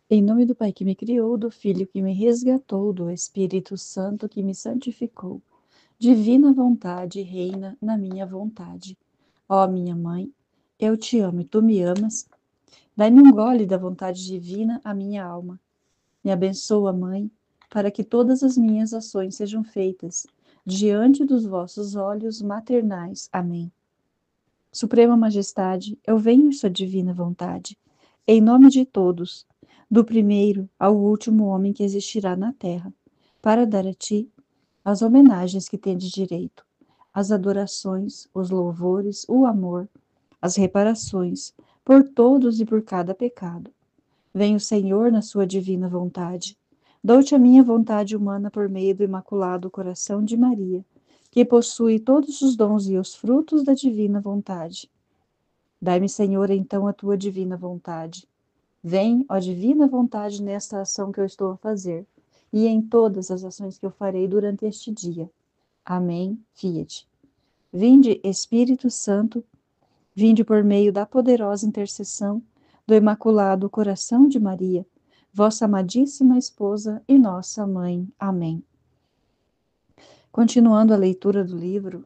Em nome do Pai que me criou, do Filho que me resgatou, do Espírito Santo que me santificou. Divina vontade reina na minha vontade. Ó minha mãe, eu te amo e tu me amas. Dai-me um gole da vontade divina à minha alma. Me abençoa, Mãe, para que todas as minhas ações sejam feitas diante dos vossos olhos maternais. Amém. Suprema Majestade, eu venho em sua divina vontade, em nome de todos, do primeiro ao último homem que existirá na terra, para dar a ti as homenagens que tendes direito, as adorações, os louvores, o amor, as reparações, por todos e por cada pecado. Vem o Senhor na sua divina vontade. Dou-te a minha vontade humana por meio do Imaculado Coração de Maria, que possui todos os dons e os frutos da divina vontade. Dai-me, Senhor, então a tua divina vontade. Vem, ó divina vontade, nesta ação que eu estou a fazer, e em todas as ações que eu farei durante este dia. Amém. Fiat. Vinde, Espírito Santo, vinde por meio da poderosa intercessão do Imaculado Coração de Maria, vossa amadíssima esposa e nossa mãe. Amém. Continuando a leitura do livro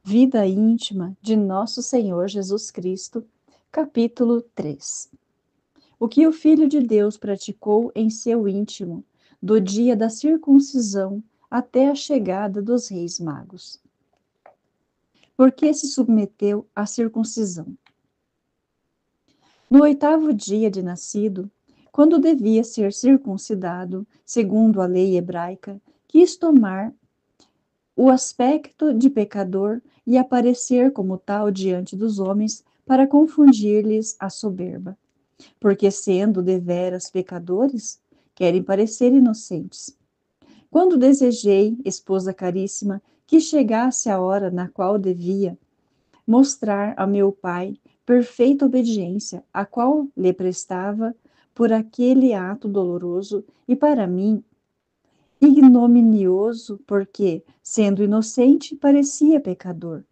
Vida íntima de Nosso Senhor Jesus Cristo, capítulo 3. O que o Filho de Deus praticou em seu íntimo, do dia da circuncisão até a chegada dos Reis Magos. Por que se submeteu à circuncisão? No 8º dia de nascido, quando devia ser circuncidado, segundo a lei hebraica, quis tomar o aspecto de pecador e aparecer como tal diante dos homens para confundir-lhes a soberba. Porque, sendo deveras pecadores, querem parecer inocentes. Quando desejei, esposa caríssima, que chegasse a hora na qual devia mostrar a meu pai perfeita obediência, a qual lhe prestava por aquele ato doloroso e para mim ignominioso, porque, sendo inocente, parecia pecador.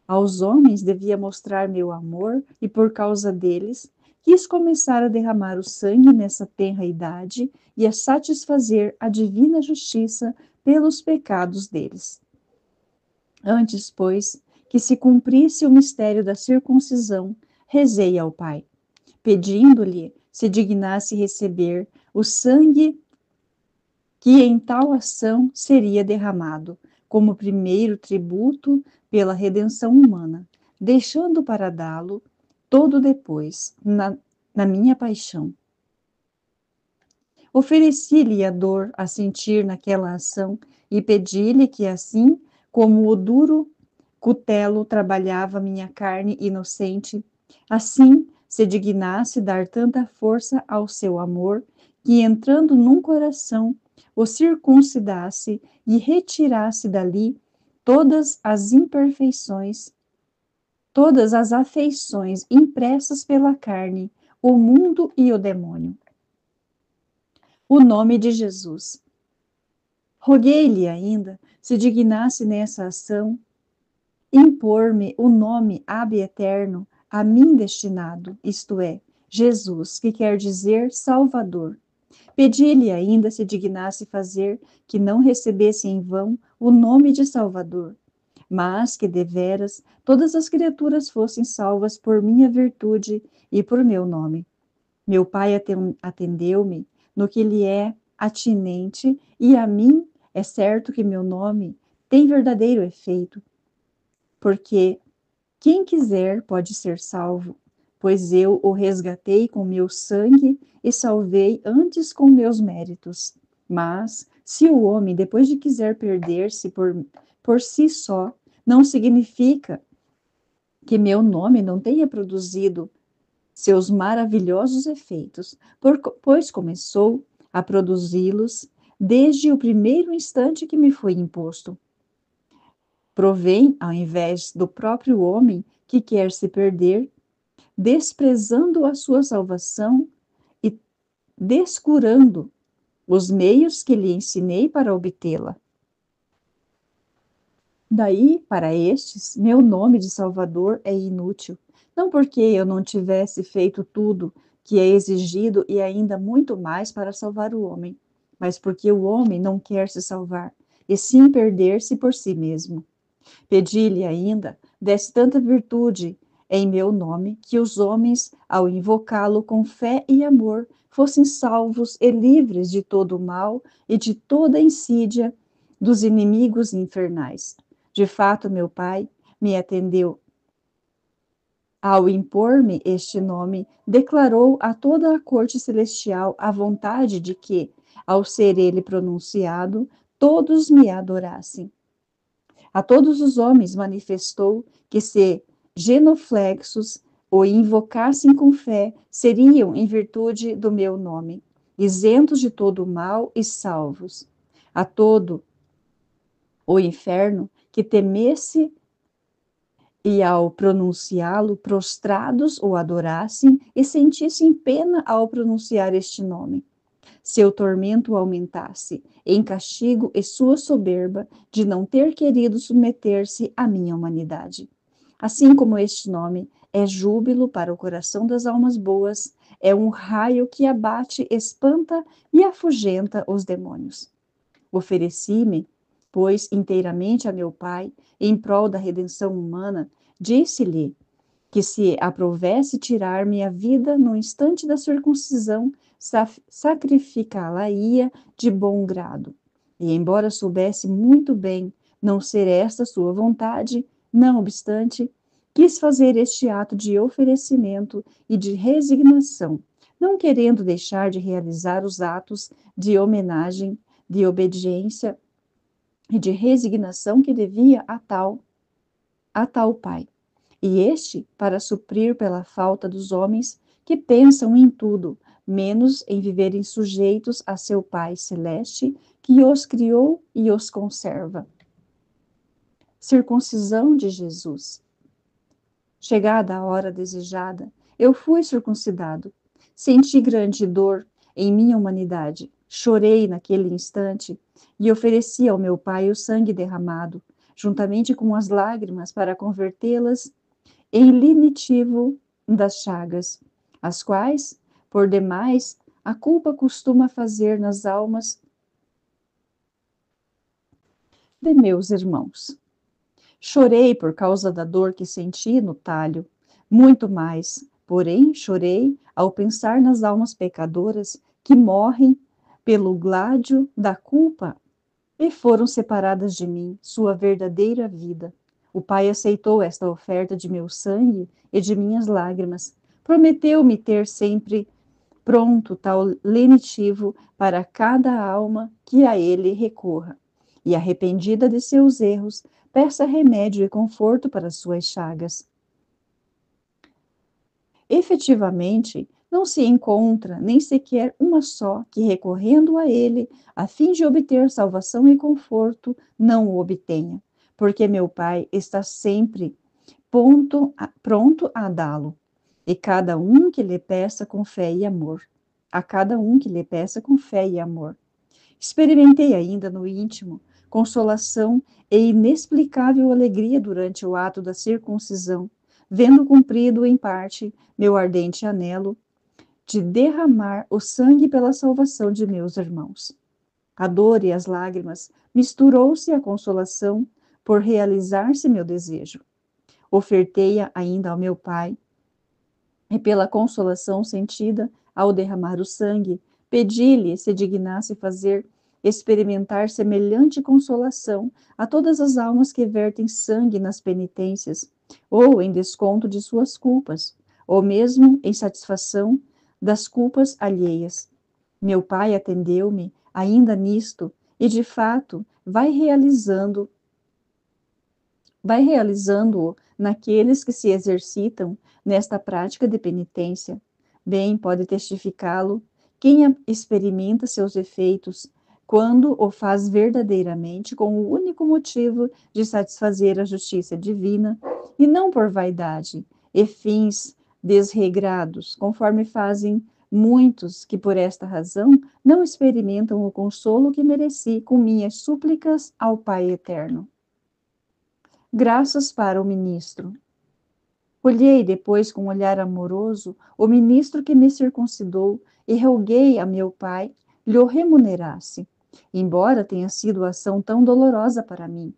Aos homens devia mostrar meu amor e por causa deles quis começar a derramar o sangue nessa tenra idade e a satisfazer a divina justiça pelos pecados deles. Antes, pois, que se cumprisse o mistério da circuncisão, rezei ao Pai, pedindo-lhe se dignasse receber o sangue que em tal ação seria derramado, como primeiro tributo pela redenção humana, deixando para dá-lo todo depois, na minha paixão. Ofereci-lhe a dor a sentir naquela ação e pedi-lhe que assim, como o duro cutelo trabalhava minha carne inocente, assim se dignasse dar tanta força ao seu amor, que entrando num coração, o circuncidasse e retirasse dali todas as imperfeições, todas as afeições impressas pela carne, o mundo e o demônio. O nome de Jesus. Roguei-lhe ainda, se dignasse nessa ação, impor-me o nome ab eterno a mim destinado, isto é, Jesus, que quer dizer Salvador. Pedi-lhe ainda se dignasse fazer que não recebesse em vão o nome de Salvador, mas que deveras todas as criaturas fossem salvas por minha virtude e por meu nome. Meu Pai atendeu-me no que lhe é atinente, e a mim é certo que meu nome tem verdadeiro efeito, porque quem quiser pode ser salvo, pois eu o resgatei com meu sangue e salvei antes com meus méritos. Mas, se o homem, depois de quiser perder-se por si só, não significa que meu nome não tenha produzido seus maravilhosos efeitos, pois começou a produzi-los desde o primeiro instante que me foi imposto. Provém, ao invés do próprio homem que quer se perder, desprezando a sua salvação e descurando os meios que lhe ensinei para obtê-la. Daí, para estes, meu nome de Salvador é inútil, não porque eu não tivesse feito tudo que é exigido e ainda muito mais para salvar o homem, mas porque o homem não quer se salvar, e sim perder-se por si mesmo. Pedi-lhe ainda, desse tanta virtude em meu nome, que os homens, ao invocá-lo com fé e amor, fossem salvos e livres de todo o mal e de toda a insídia dos inimigos infernais. De fato, meu Pai me atendeu. Ao impor-me este nome, declarou a toda a corte celestial a vontade de que, ao ser ele pronunciado, todos me adorassem. A todos os homens manifestou que, se genuflexos o invocassem com fé, seriam, em virtude do meu nome, isentos de todo o mal e salvos. A todo o inferno que temesse e, ao pronunciá-lo, prostrados o adorassem e sentissem pena ao pronunciar este nome. Seu tormento aumentasse, em castigo e sua soberba de não ter querido submeter-se à minha humanidade. Assim como este nome é júbilo para o coração das almas boas, é um raio que abate, espanta e afugenta os demônios. Ofereci-me, pois, inteiramente a meu Pai, em prol da redenção humana, disse-lhe que, se aprovesse tirar-me a vida no instante da circuncisão, sacrificá-la-ia de bom grado. E, embora soubesse muito bem não ser esta sua vontade, não obstante, quis fazer este ato de oferecimento e de resignação, não querendo deixar de realizar os atos de homenagem, de obediência e de resignação que devia a tal Pai. E este para suprir pela falta dos homens que pensam em tudo, menos em viverem sujeitos a seu Pai Celeste, que os criou e os conserva. Circuncisão de Jesus. Chegada a hora desejada, eu fui circuncidado. Senti grande dor em minha humanidade. Chorei naquele instante e ofereci ao meu Pai o sangue derramado, juntamente com as lágrimas, para convertê-las em lenitivo das chagas, as quais, por demais, a culpa costuma fazer nas almas de meus irmãos. Chorei por causa da dor que senti no talho, muito mais, porém chorei ao pensar nas almas pecadoras que morrem pelo gládio da culpa e foram separadas de mim, sua verdadeira vida. O Pai aceitou esta oferta de meu sangue e de minhas lágrimas. Prometeu-me ter sempre pronto tal lenitivo para cada alma que a ele recorra. E, arrependida de seus erros, peça remédio e conforto para suas chagas. Efetivamente, não se encontra nem sequer uma só que, recorrendo a ele, a fim de obter salvação e conforto, não o obtenha, porque meu Pai está sempre pronto a dá-lo, e cada um que lhe peça com fé e amor. A cada um que lhe peça com fé e amor. Experimentei ainda no íntimo consolação e inexplicável alegria durante o ato da circuncisão, vendo cumprido em parte meu ardente anelo de derramar o sangue pela salvação de meus irmãos. A dor e as lágrimas misturou-se à consolação por realizar-se meu desejo. Ofertei-a ainda ao meu Pai, e pela consolação sentida ao derramar o sangue, pedi-lhe se dignasse fazer experimentar semelhante consolação a todas as almas que vertem sangue nas penitências, ou em desconto de suas culpas, ou mesmo em satisfação das culpas alheias. Meu Pai atendeu-me ainda nisto, e de fato vai realizando-o naqueles que se exercitam nesta prática de penitência. Bem pode testificá-lo quem experimenta seus efeitos, quando o faz verdadeiramente com o único motivo de satisfazer a justiça divina, e não por vaidade e fins desregrados, conforme fazem muitos que, por esta razão, não experimentam o consolo que mereci com minhas súplicas ao Pai Eterno. Graças para o ministro. Olhei depois com um olhar amoroso o ministro que me circuncidou e roguei a meu pai lhe o remunerasse, embora tenha sido ação tão dolorosa para mim.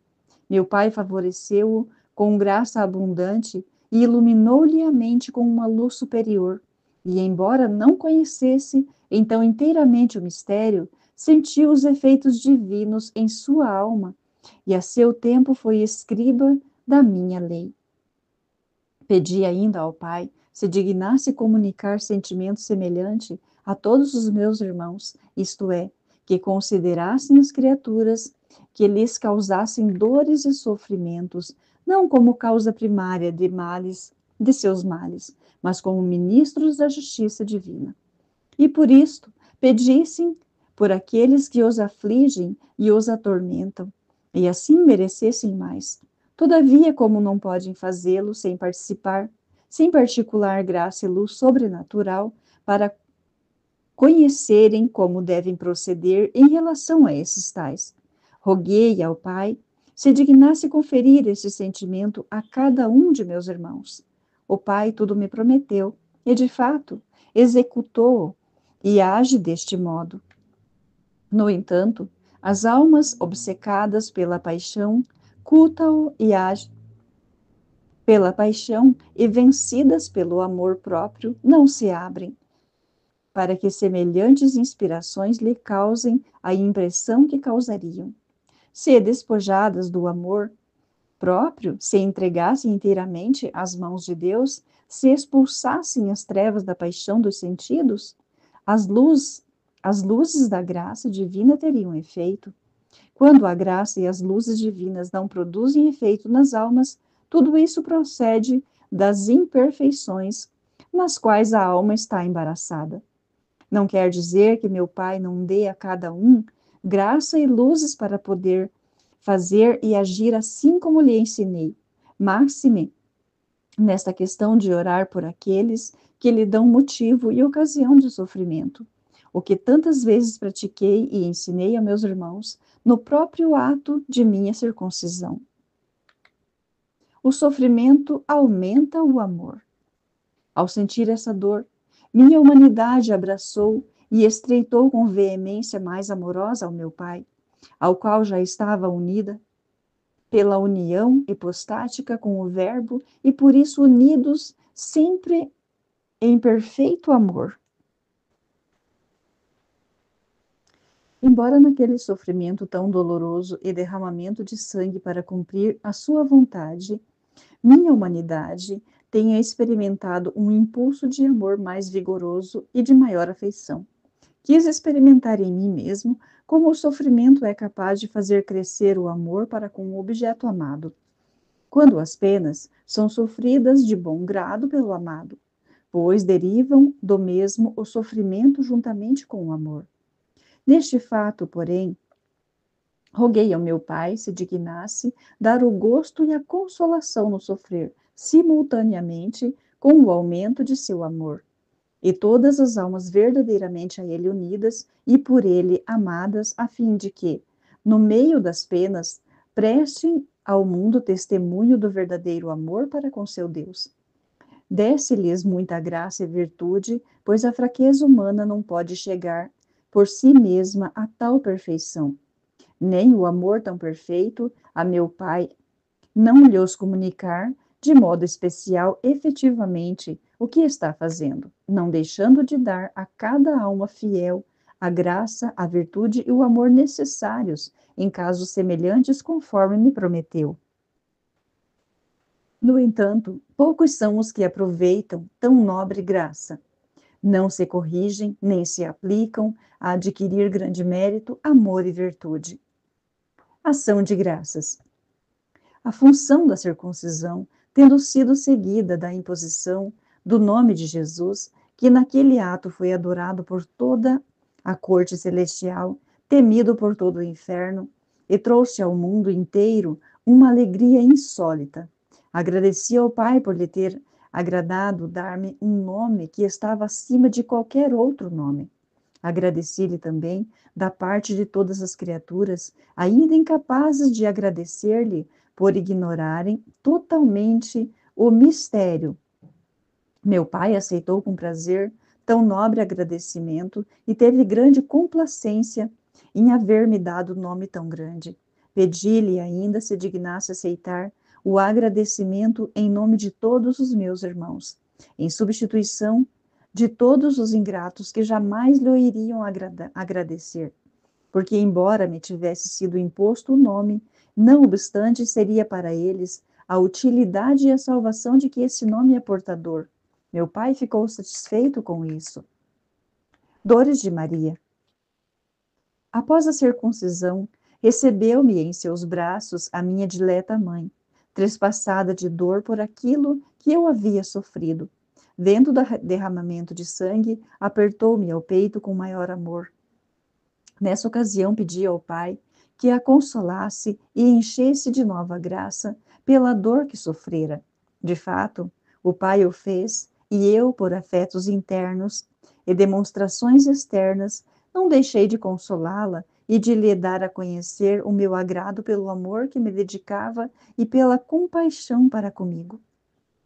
Meu pai favoreceu-o com graça abundante e iluminou-lhe a mente com uma luz superior. E, embora não conhecesse então inteiramente o mistério, sentiu os efeitos divinos em sua alma, e a seu tempo foi escriba da minha lei. Pedi ainda ao Pai se dignasse comunicar sentimento semelhante a todos os meus irmãos, isto é, que considerassem as criaturas que lhes causassem dores e sofrimentos, não como causa primária de males, de seus males, mas como ministros da justiça divina. E por isto pedissem por aqueles que os afligem e os atormentam, e assim merecessem mais. Todavia, como não podem fazê-lo sem participar, sem particular graça e luz sobrenatural, para conhecerem como devem proceder em relação a esses tais. Roguei ao Pai se dignasse conferir esse sentimento a cada um de meus irmãos. O Pai tudo me prometeu, e de fato executou e age deste modo. No entanto, as almas obcecadas pela paixão cultam e agem pela paixão e vencidas pelo amor próprio não se abrem para que semelhantes inspirações lhe causem a impressão que causariam. Se despojadas do amor próprio, se entregassem inteiramente às mãos de Deus, se expulsassem as trevas da paixão dos sentidos, as luzes da graça divina teriam efeito. Quando a graça e as luzes divinas não produzem efeito nas almas, tudo isso procede das imperfeições nas quais a alma está embaraçada. Não quer dizer que meu Pai não dê a cada um graça e luzes para poder fazer e agir assim como lhe ensinei. Máxime, nesta questão de orar por aqueles que lhe dão motivo e ocasião de sofrimento, o que tantas vezes pratiquei e ensinei a meus irmãos no próprio ato de minha circuncisão. O sofrimento aumenta o amor. Ao sentir essa dor, minha humanidade abraçou e estreitou com veemência mais amorosa ao meu Pai, ao qual já estava unida pela união hipostática com o Verbo e por isso unidos sempre em perfeito amor. Embora naquele sofrimento tão doloroso e derramamento de sangue para cumprir a sua vontade, minha humanidade tenha experimentado um impulso de amor mais vigoroso e de maior afeição. Quis experimentar em mim mesmo como o sofrimento é capaz de fazer crescer o amor para com o objeto amado, quando as penas são sofridas de bom grado pelo amado, pois derivam do mesmo o sofrimento juntamente com o amor. Neste fato, porém, roguei ao meu Pai se dignasse dar o gosto e a consolação no sofrer, simultaneamente com o aumento de seu amor. E todas as almas verdadeiramente a Ele unidas e por Ele amadas, a fim de que, no meio das penas, prestem ao mundo testemunho do verdadeiro amor para com seu Deus. Desce-lhes muita graça e virtude, pois a fraqueza humana não pode chegar por si mesma a tal perfeição. Nem o amor tão perfeito a meu Pai não lhes comunicar, de modo especial, efetivamente, o que está fazendo, não deixando de dar a cada alma fiel a graça, a virtude e o amor necessários em casos semelhantes, conforme me prometeu. No entanto, poucos são os que aproveitam tão nobre graça. Não se corrigem, nem se aplicam a adquirir grande mérito, amor e virtude. Ação de graças. A função da circuncisão, tendo sido seguida da imposição do nome de Jesus, que naquele ato foi adorado por toda a corte celestial, temido por todo o inferno, e trouxe ao mundo inteiro uma alegria insólita. Agradeci ao Pai por lhe ter agradado dar-me um nome que estava acima de qualquer outro nome. Agradeci-lhe também, da parte de todas as criaturas, ainda incapazes de agradecer-lhe, por ignorarem totalmente o mistério. Meu pai aceitou com prazer tão nobre agradecimento e teve grande complacência em haver-me dado nome tão grande. Pedi-lhe ainda se dignasse aceitar o agradecimento em nome de todos os meus irmãos, em substituição de todos os ingratos que jamais lhe iriam agradecer, porque embora me tivesse sido imposto o nome, não obstante seria para eles a utilidade e a salvação de que esse nome é portador. Meu pai ficou satisfeito com isso. Dores de Maria. Após a circuncisão, recebeu-me em seus braços a minha dileta mãe, trespassada de dor por aquilo que eu havia sofrido. Vendo o derramamento de sangue, apertou-me ao peito com maior amor. Nessa ocasião, pedi ao Pai que a consolasse e enchesse de nova graça pela dor que sofrera. De fato, o Pai o fez, e eu, por afetos internos e demonstrações externas, não deixei de consolá-la e de lhe dar a conhecer o meu agrado pelo amor que me dedicava e pela compaixão para comigo.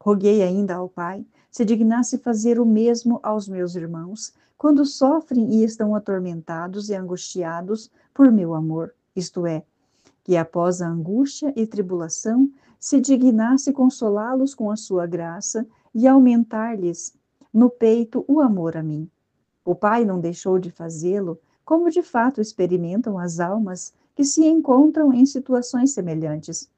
Roguei ainda ao Pai se dignasse fazer o mesmo aos meus irmãos, quando sofrem e estão atormentados e angustiados por meu amor, isto é, que após a angústia e tribulação, se dignasse consolá-los com a sua graça e aumentar-lhes no peito o amor a mim. O Pai não deixou de fazê-lo, como de fato experimentam as almas que se encontram em situações semelhantes.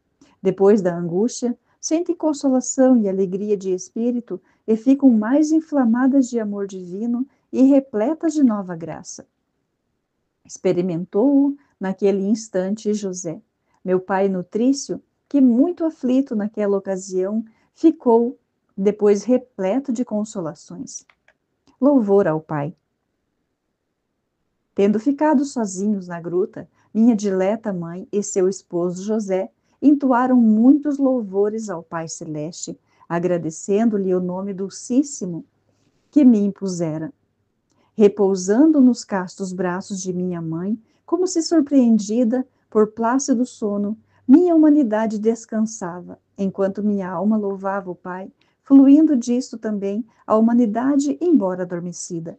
Depois da angústia, sentem consolação e alegria de espírito e ficam mais inflamadas de amor divino e repletas de nova graça. Experimentou-o naquele instante José, meu pai nutrício, que muito aflito naquela ocasião, ficou depois repleto de consolações. Louvor ao Pai. Tendo ficado sozinhos na gruta, minha dileta mãe e seu esposo José entoaram muitos louvores ao Pai Celeste, agradecendo-lhe o nome dulcíssimo que me impusera. Repousando nos castos braços de minha mãe, como se surpreendida por plácido sono, minha humanidade descansava, enquanto minha alma louvava o Pai, fluindo disto também a humanidade, embora adormecida.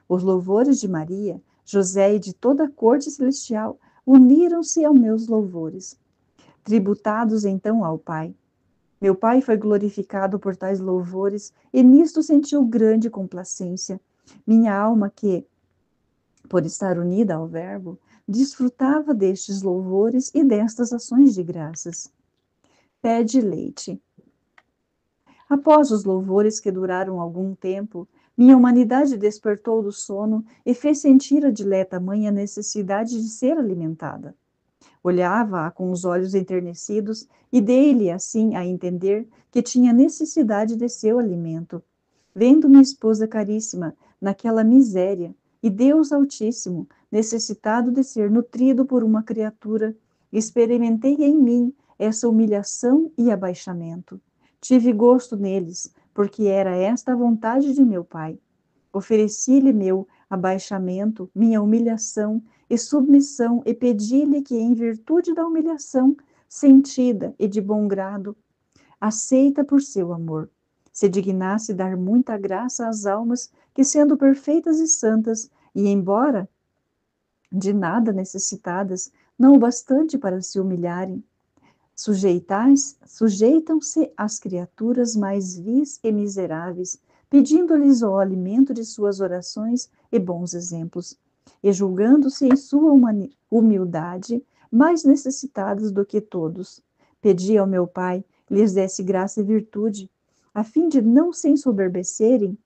Os louvores de Maria, José e de toda a corte celestial uniram-se aos meus louvores, tributados então ao Pai. Meu Pai foi glorificado por tais louvores e nisto sentiu grande complacência. Minha alma que, por estar unida ao Verbo, desfrutava destes louvores e destas ações de graças. Pé de leite. Após os louvores que duraram algum tempo, minha humanidade despertou do sono e fez sentir a dileta mãe a necessidade de ser alimentada. Olhava-a com os olhos enternecidos e dei-lhe assim a entender que tinha necessidade de seu alimento. Vendo minha esposa caríssima naquela miséria, e Deus Altíssimo, necessitado de ser nutrido por uma criatura, experimentei em mim essa humilhação e abaixamento. Tive gosto neles, porque era esta a vontade de meu Pai. Ofereci-lhe meu abaixamento, minha humilhação e submissão, e pedi-lhe que, em virtude da humilhação sentida e de bom grado, aceita por seu amor, se dignasse dar muita graça às almas que, sendo perfeitas e santas, e embora de nada necessitadas, não o bastante para se humilharem, sujeitam-se às criaturas mais vis e miseráveis, pedindo-lhes o alimento de suas orações e bons exemplos, e julgando-se em sua humildade mais necessitadas do que todos. Pedi ao meu Pai lhes desse graça e virtude, a fim de não se ensoberbecerem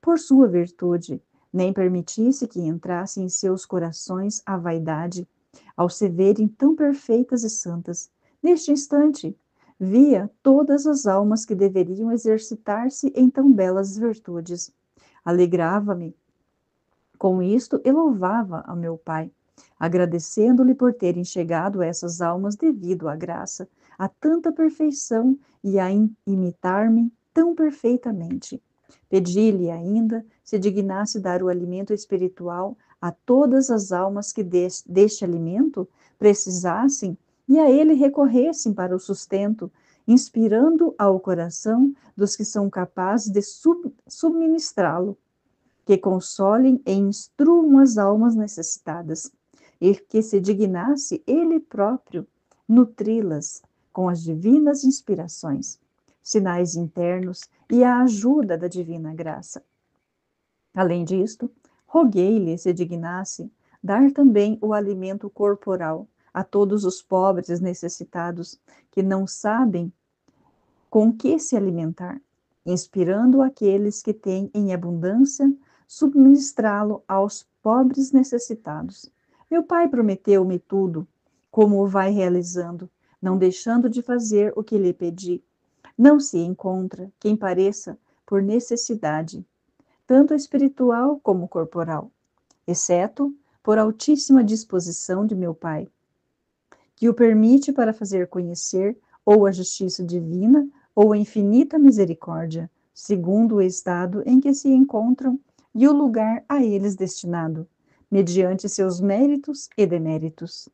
por sua virtude, nem permitisse que entrasse em seus corações a vaidade, ao se verem tão perfeitas e santas. Neste instante, via todas as almas que deveriam exercitar-se em tão belas virtudes. Alegrava-me com isto e louvava ao meu Pai, agradecendo-lhe por terem chegado essas almas devido à graça, a tanta perfeição e a imitar-me tão perfeitamente. Pedi-lhe ainda se dignasse dar o alimento espiritual a todas as almas que deste alimento precisassem e a ele recorressem para o sustento inspirando ao coração dos que são capazes de subministrá-lo, que consolem e instruam as almas necessitadas, e que se dignasse ele próprio nutri-las com as divinas inspirações, sinais internos e a ajuda da divina graça. Além disto, roguei-lhe se dignasse dar também o alimento corporal a todos os pobres necessitados que não sabem com que se alimentar, inspirando aqueles que têm em abundância subministrá-lo aos pobres necessitados. Meu pai prometeu-me tudo, como o vai realizando, não deixando de fazer o que lhe pedi. Não se encontra quem pareça por necessidade, tanto espiritual como corporal, exceto por altíssima disposição de meu pai, que o permite para fazer conhecer ou a justiça divina ou a infinita misericórdia, segundo o estado em que se encontram e o lugar a eles destinado, mediante seus méritos e deméritos.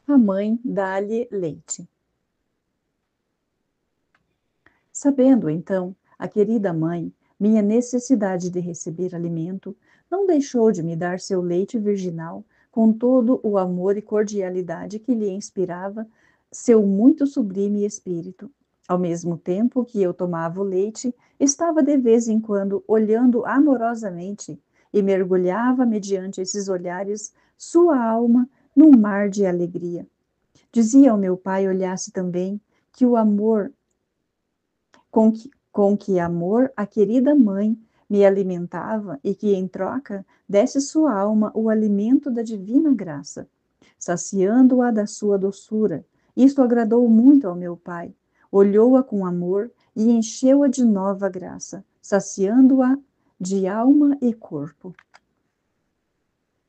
A mãe dá-lhe leite. Sabendo, então, a querida mãe, minha necessidade de receber alimento, não deixou de me dar seu leite virginal, com todo o amor e cordialidade que lhe inspirava seu muito sublime espírito. Ao mesmo tempo que eu tomava o leite, estava de vez em quando olhando amorosamente e mergulhava mediante esses olhares sua alma num mar de alegria. Dizia ao meu pai olhasse também que o amor com que amor a querida mãe me alimentava e que, em troca, desse sua alma o alimento da divina graça, saciando-a da sua doçura. Isto agradou muito ao meu pai. Olhou-a com amor e encheu-a de nova graça, saciando-a de alma e corpo.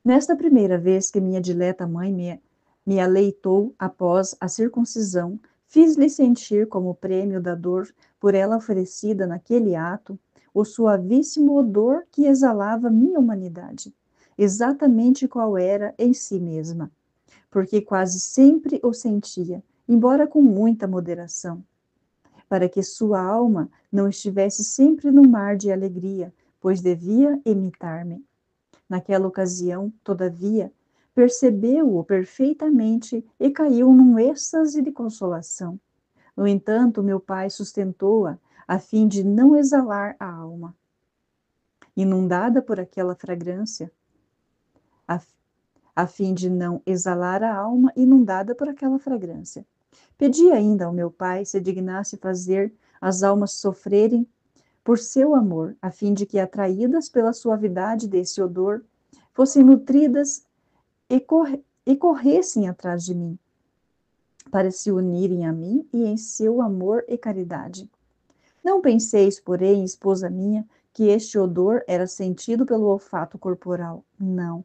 Nesta primeira vez que minha dileta mãe me aleitou após a circuncisão, fiz-lhe sentir como prêmio da dor por ela oferecida naquele ato, o suavíssimo odor que exalava minha humanidade, exatamente qual era em si mesma, porque quase sempre o sentia, embora com muita moderação, para que sua alma não estivesse sempre no mar de alegria, pois devia imitar-me. Naquela ocasião, todavia, percebeu-o perfeitamente e caiu num êxtase de consolação. No entanto, meu pai sustentou-a a fim de não exalar a alma, inundada por aquela fragrância, a fim de não exalar a alma inundada por aquela fragrância. Pedi ainda ao meu pai se dignasse fazer as almas sofrerem por seu amor, a fim de que, atraídas pela suavidade desse odor, fossem nutridas e corressem atrás de mim, para se unirem a mim e em seu amor e caridade. Não penseis, porém, esposa minha, que este odor era sentido pelo olfato corporal. Não.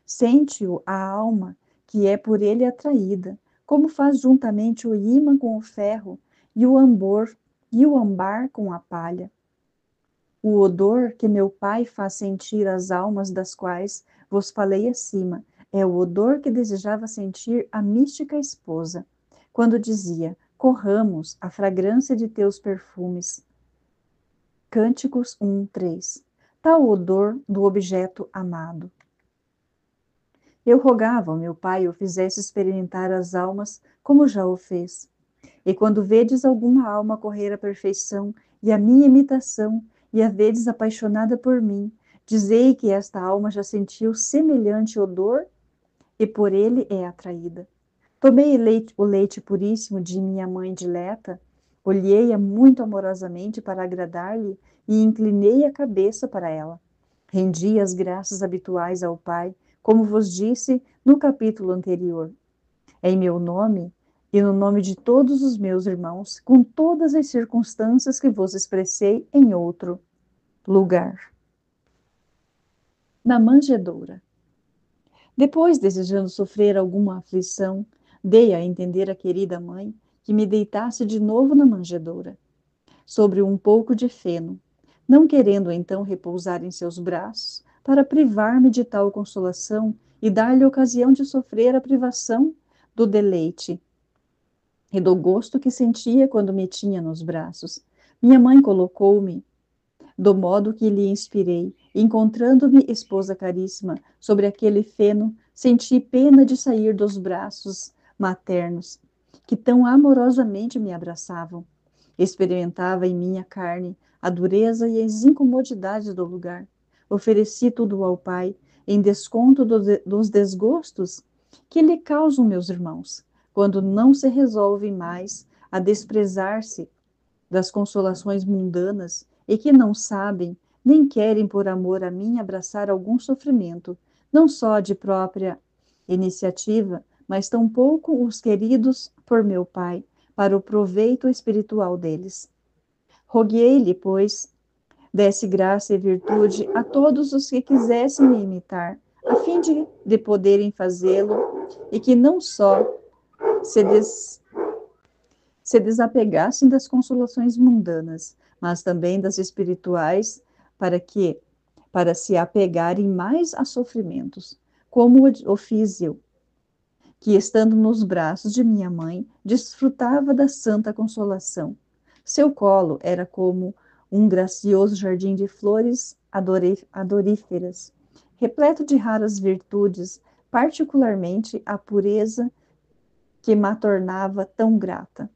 Sente-o a alma, que é por ele atraída, como faz juntamente o ímã com o ferro e o ambar com a palha. O odor que meu pai faz sentir às almas das quais vos falei acima é o odor que desejava sentir a mística esposa, quando dizia: corramos a fragrância de teus perfumes. Cânticos 1:3. Tal odor do objeto amado. Eu rogava ao meu pai o fizesse experimentar as almas como já o fez. E quando vedes alguma alma correr à perfeição e à minha imitação, e a vedes apaixonada por mim, dizei que esta alma já sentiu semelhante odor e por ele é atraída. Tomei o leite puríssimo de minha mãe dileta, olhei-a muito amorosamente para agradar-lhe e inclinei a cabeça para ela. Rendi as graças habituais ao Pai, como vos disse no capítulo anterior. Em meu nome e no nome de todos os meus irmãos, com todas as circunstâncias que vos expressei em outro lugar. Na manjedoura. Depois, desejando sofrer alguma aflição, dei a entender à querida mãe que me deitasse de novo na manjedoura, sobre um pouco de feno, não querendo então repousar em seus braços, para privar-me de tal consolação e dar-lhe ocasião de sofrer a privação do deleite e do gosto que sentia quando me tinha nos braços. Minha mãe colocou-me do modo que lhe inspirei. Encontrando-me, esposa caríssima, sobre aquele feno, senti pena de sair dos braços maternos, que tão amorosamente me abraçavam. Experimentava em minha carne a dureza e as incomodidades do lugar. Ofereci tudo ao Pai, em desconto dos desgostos que lhe causam meus irmãos, quando não se resolvem mais a desprezar-se das consolações mundanas e que não sabem nem querem por amor a mim abraçar algum sofrimento, não só de própria iniciativa, mas tampouco os queridos por meu Pai, para o proveito espiritual deles. Roguei-lhe, pois, desse graça e virtude a todos os que quisessem me imitar, a fim de poderem fazê-lo, e que não só se, se desapegassem das consolações mundanas, mas também das espirituais, para se apegarem mais a sofrimentos, como o fiz eu, que estando nos braços de minha mãe, desfrutava da santa consolação. Seu colo era como um gracioso jardim de flores adoríferas, repleto de raras virtudes, particularmente a pureza que me tornava tão grata.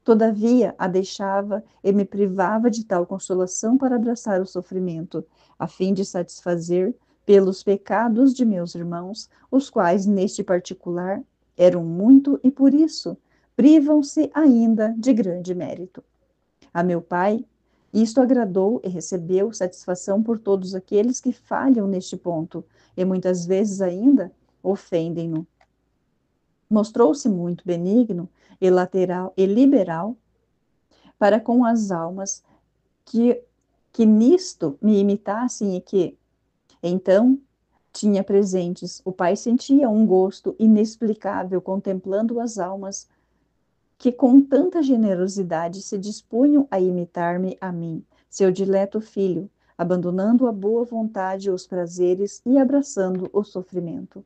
Todavia, a deixava e me privava de tal consolação para abraçar o sofrimento, a fim de satisfazer pelos pecados de meus irmãos, os quais, neste particular, eram muito e por isso privam-se ainda de grande mérito. A meu Pai, isto agradou e recebeu satisfação por todos aqueles que falham neste ponto e muitas vezes ainda ofendem-no. Mostrou-se muito benigno e lateral e liberal para com as almas que, que nisto me imitassem e que, então, tinha presentes. O Pai sentia um gosto inexplicável contemplando as almas que com tanta generosidade se dispunham a imitar-me a mim, seu dileto filho, abandonando a boa vontade e os prazeres e abraçando o sofrimento.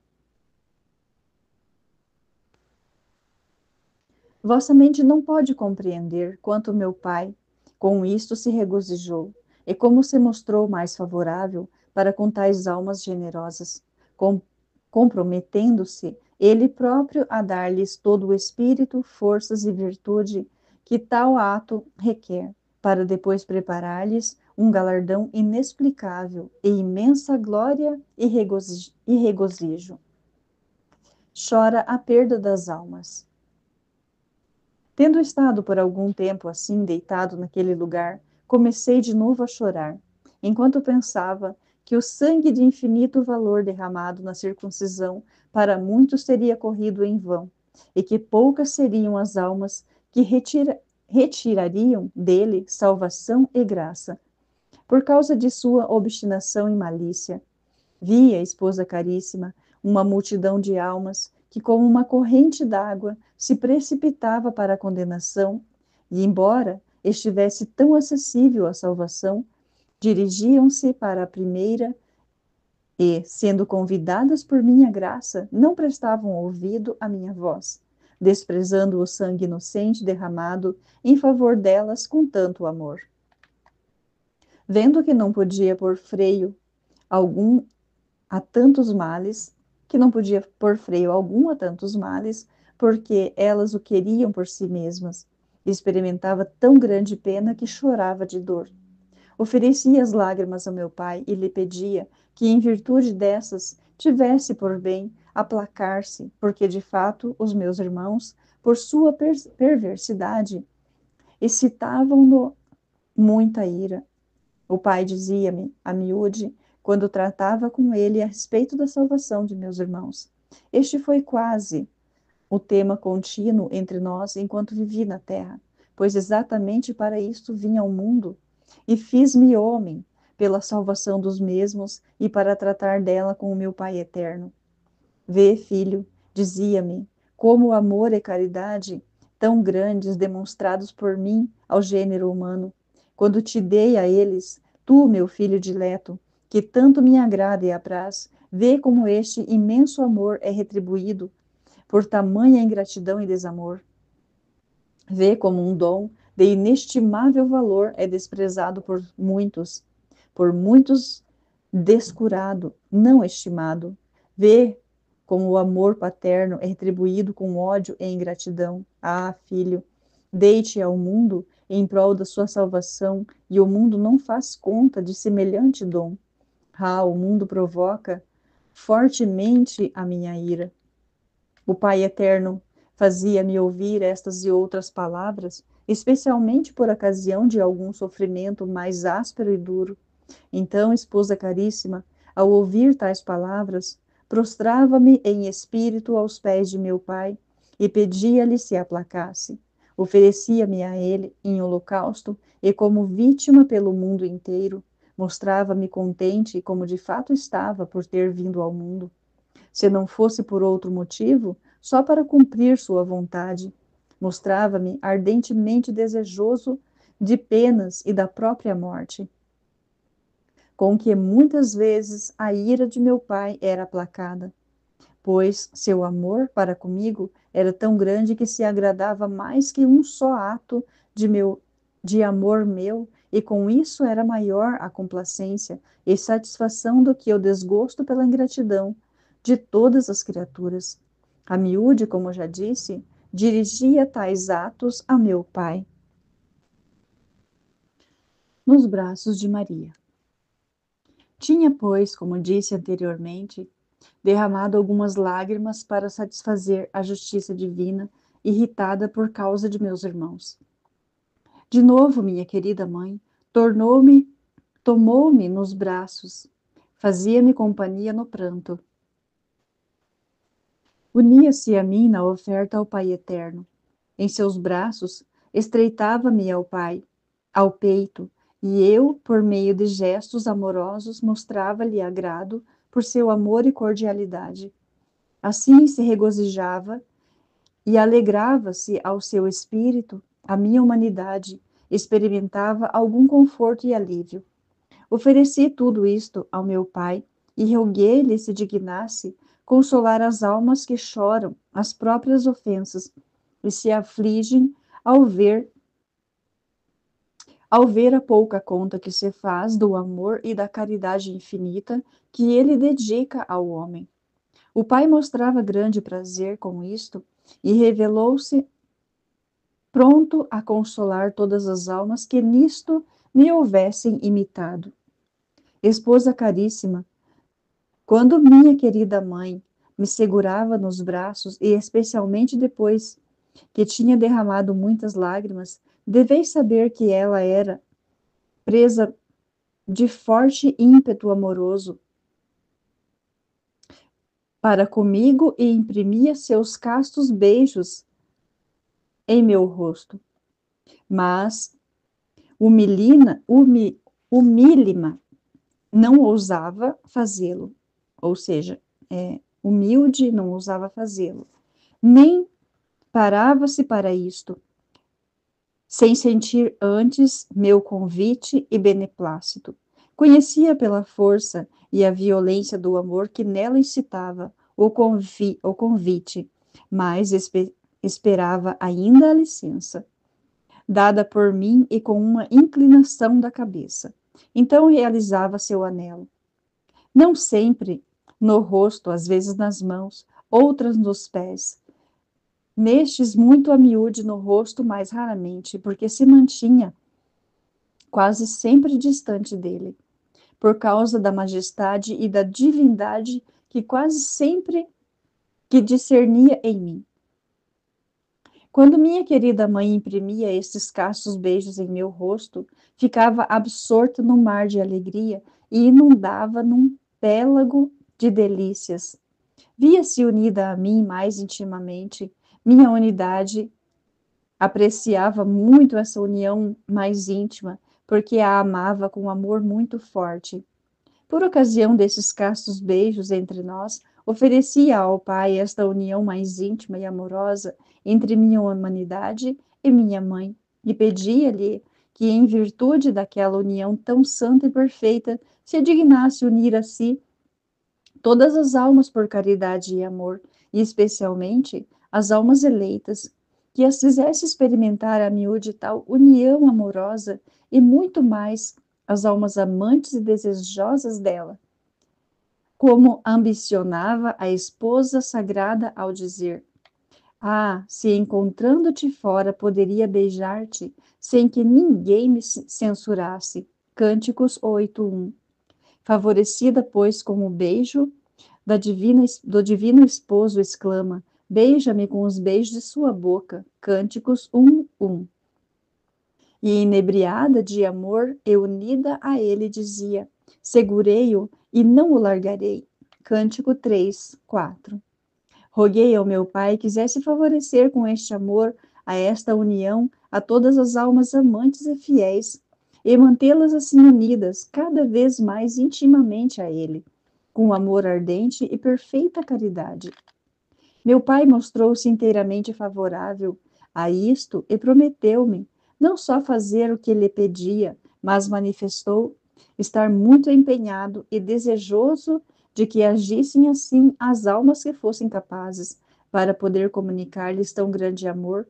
Vossa mente não pode compreender quanto meu pai, com isto, se regozijou, e como se mostrou mais favorável para com tais almas generosas, comprometendo-se ele próprio a dar-lhes todo o espírito, forças e virtude que tal ato requer, para depois preparar-lhes um galardão inexplicável e imensa glória e regozijo. Chora a perda das almas. Tendo estado por algum tempo assim deitado naquele lugar, comecei de novo a chorar, enquanto pensava que o sangue de infinito valor derramado na circuncisão para muitos teria corrido em vão, e que poucas seriam as almas que retirariam dele salvação e graça, por causa de sua obstinação e malícia. Via, esposa caríssima, uma multidão de almas que, como uma corrente d'água, se precipitava para a condenação, e, embora estivesse tão acessível à salvação, dirigiam-se para a primeira e, sendo convidadas por minha graça, não prestavam ouvido à minha voz, desprezando o sangue inocente derramado em favor delas com tanto amor. Vendo que não podia pôr freio algum a tantos males, que não podia pôr freio algum a tantos males, porque elas o queriam por si mesmas. Experimentava tão grande pena que chorava de dor. Oferecia as lágrimas ao meu pai e lhe pedia que, em virtude dessas, tivesse por bem aplacar-se, porque de fato os meus irmãos, por sua perversidade, excitavam-no muita ira. O pai dizia-me, a miúde, quando tratava com ele a respeito da salvação de meus irmãos. Este foi quase o tema contínuo entre nós enquanto vivi na terra, pois exatamente para isto vim ao mundo e fiz-me homem pela salvação dos mesmos e para tratar dela com o meu Pai eterno. Vê, filho, dizia-me, como o amor e caridade tão grandes demonstrados por mim ao gênero humano, quando te dei a eles, tu, meu filho dileto, que tanto me agrada e apraz, vê como este imenso amor é retribuído por tamanha ingratidão e desamor. Vê como um dom de inestimável valor é desprezado por muitos descurado, não estimado. Vê como o amor paterno é retribuído com ódio e ingratidão. Ah, filho, deite ao mundo em prol da sua salvação, e o mundo não faz conta de semelhante dom. Ah, o mundo provoca fortemente a minha ira. O Pai Eterno fazia-me ouvir estas e outras palavras, especialmente por ocasião de algum sofrimento mais áspero e duro. Então, esposa caríssima, ao ouvir tais palavras, prostrava-me em espírito aos pés de meu pai e pedia-lhe se aplacasse. Oferecia-me a ele em holocausto e como vítima pelo mundo inteiro. Mostrava-me contente como de fato estava por ter vindo ao mundo. Se não fosse por outro motivo, só para cumprir sua vontade. Mostrava-me ardentemente desejoso de penas e da própria morte, com que muitas vezes a ira de meu pai era aplacada, pois seu amor para comigo era tão grande que se agradava mais que um só ato de amor meu, e com isso era maior a complacência e satisfação do que o desgosto pela ingratidão de todas as criaturas. A miúde, como já disse, dirigia tais atos a meu pai nos braços de Maria. Tinha, pois, como disse anteriormente, derramado algumas lágrimas para satisfazer a justiça divina, irritada por causa de meus irmãos. De novo, minha querida mãe, tomou-me nos braços, fazia-me companhia no pranto. Unia-se a mim na oferta ao Pai Eterno. Em seus braços, estreitava-me ao Pai, ao peito, e eu, por meio de gestos amorosos, mostrava-lhe agrado por seu amor e cordialidade. Assim se regozijava e alegrava-se ao seu espírito, a minha humanidade experimentava algum conforto e alívio. Ofereci tudo isto ao meu pai e roguei-lhe se dignasse consolar as almas que choram as próprias ofensas e se afligem ao ver a pouca conta que se faz do amor e da caridade infinita que ele dedica ao homem. O pai mostrava grande prazer com isto e revelou-se pronto a consolar todas as almas que nisto me houvessem imitado. Esposa caríssima, quando minha querida mãe me segurava nos braços, e especialmente depois que tinha derramado muitas lágrimas, deveis saber que ela era presa de forte ímpeto amoroso para comigo e imprimia seus castos beijos em meu rosto. Mas humílima não ousava fazê-lo, ou seja, humilde não ousava fazê-lo, nem parava-se para isto, sem sentir antes meu convite e beneplácito. Conhecia pela força e a violência do amor que nela incitava o convite, mas esperava ainda a licença, dada por mim e com uma inclinação da cabeça. Então realizava seu anelo. Não sempre no rosto, às vezes nas mãos, outras nos pés. Nestes, muito a miúde no rosto, mais raramente, porque se mantinha quase sempre distante dele, por causa da majestade e da divindade que quase sempre que discernia em mim. Quando minha querida mãe imprimia estes castos beijos em meu rosto, ficava absorta num mar de alegria e inundava num pélago de delícias. Via-se unida a mim mais intimamente, minha unidade apreciava muito essa união mais íntima, porque a amava com amor muito forte. Por ocasião desses castos beijos entre nós, oferecia ao Pai esta união mais íntima e amorosa entre minha humanidade e minha mãe, e pedia-lhe que, em virtude daquela união tão santa e perfeita, se dignasse unir a si todas as almas por caridade e amor, e especialmente as almas eleitas, que as fizesse experimentar a miúde tal união amorosa e muito mais as almas amantes e desejosas dela, como ambicionava a esposa sagrada ao dizer: ah, se encontrando-te fora poderia beijar-te sem que ninguém me censurasse. Cânticos 8:1. Favorecida, pois, com o beijo do divino esposo, exclama: beija-me com os beijos de sua boca. Cânticos 1:1. E inebriada de amor e unida a ele dizia: segurei-o e não o largarei. Cântico 3:4. Roguei ao meu Pai quisesse favorecer com este amor a esta união a todas as almas amantes e fiéis, e mantê-las assim unidas cada vez mais intimamente a Ele, com amor ardente e perfeita caridade. Meu Pai mostrou-se inteiramente favorável a isto e prometeu-me não só fazer o que lhe pedia, mas manifestou estar muito empenhado e desejoso de que agissem assim as almas que fossem capazes, para poder comunicar-lhes tão grande amor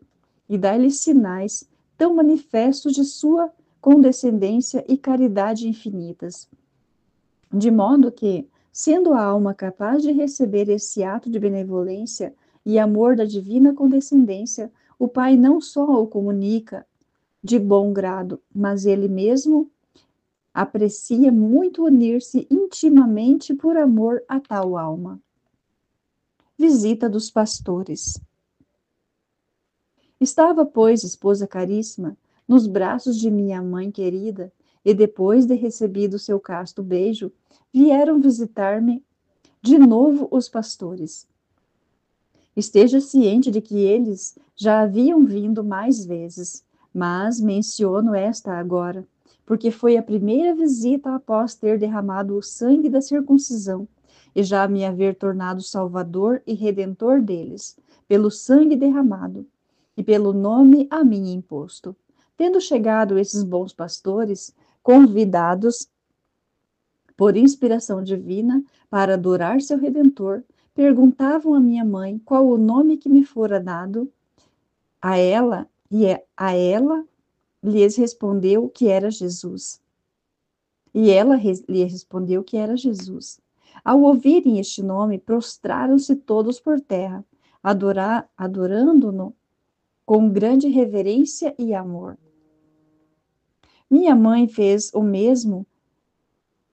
e dar-lhes sinais tão manifestos de sua condescendência e caridade infinitas. De modo que, sendo a alma capaz de receber esse ato de benevolência e amor da divina condescendência, o Pai não só o comunica de bom grado, mas ele mesmo aprecia muito unir-se intimamente por amor a tal alma. Visita dos pastores. Estava, pois, esposa caríssima, nos braços de minha mãe querida, e depois de recebido seu casto beijo, vieram visitar-me de novo os pastores. Esteja ciente de que eles já haviam vindo mais vezes, mas menciono esta agora, porque foi a primeira visita após ter derramado o sangue da circuncisão, e já me haver tornado Salvador e Redentor deles, pelo sangue derramado, e pelo nome a mim imposto. Tendo chegado esses bons pastores, convidados por inspiração divina para adorar seu Redentor, perguntavam a minha mãe qual o nome que me fora dado a ela, e a ela lhes respondeu que era Jesus. E ela lhe respondeu que era Jesus. Ao ouvirem este nome, prostraram-se todos por terra, adorando-no com grande reverência e amor. Minha mãe fez o mesmo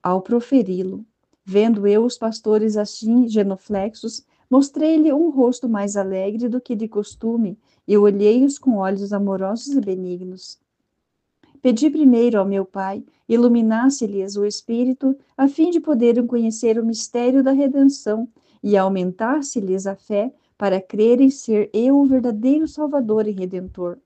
ao proferi-lo. Vendo eu os pastores assim genuflexos, mostrei-lhe um rosto mais alegre do que de costume e olhei-os com olhos amorosos e benignos. Pedi primeiro ao meu Pai, iluminasse-lhes o espírito, a fim de poderem conhecer o mistério da redenção e aumentasse-lhes a fé para crerem ser eu o verdadeiro Salvador e Redentor.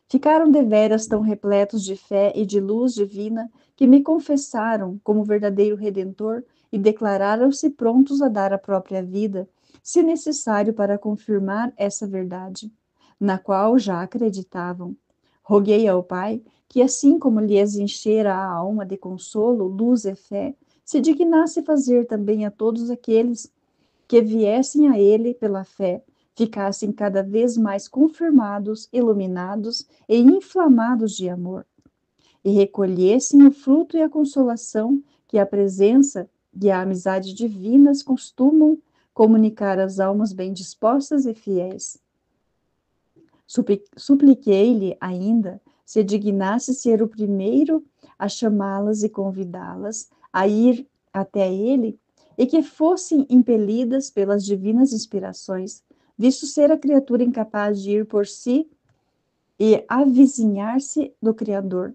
Ficaram deveras tão repletos de fé e de luz divina que me confessaram como verdadeiro Redentor e declararam-se prontos a dar a própria vida, se necessário para confirmar essa verdade, na qual já acreditavam. Roguei ao Pai que, assim como lhes enchera a alma de consolo, luz e fé, se dignasse fazer também a todos aqueles que viessem a Ele pela fé, ficassem cada vez mais confirmados, iluminados e inflamados de amor, e recolhessem o fruto e a consolação que a presença e a amizade divinas costumam comunicar às almas bem dispostas e fiéis. Supliquei-lhe ainda se dignasse ser o primeiro a chamá-las e convidá-las a ir até ele, e que fossem impelidas pelas divinas inspirações, visto ser a criatura incapaz de ir por si e avizinhar-se do Criador.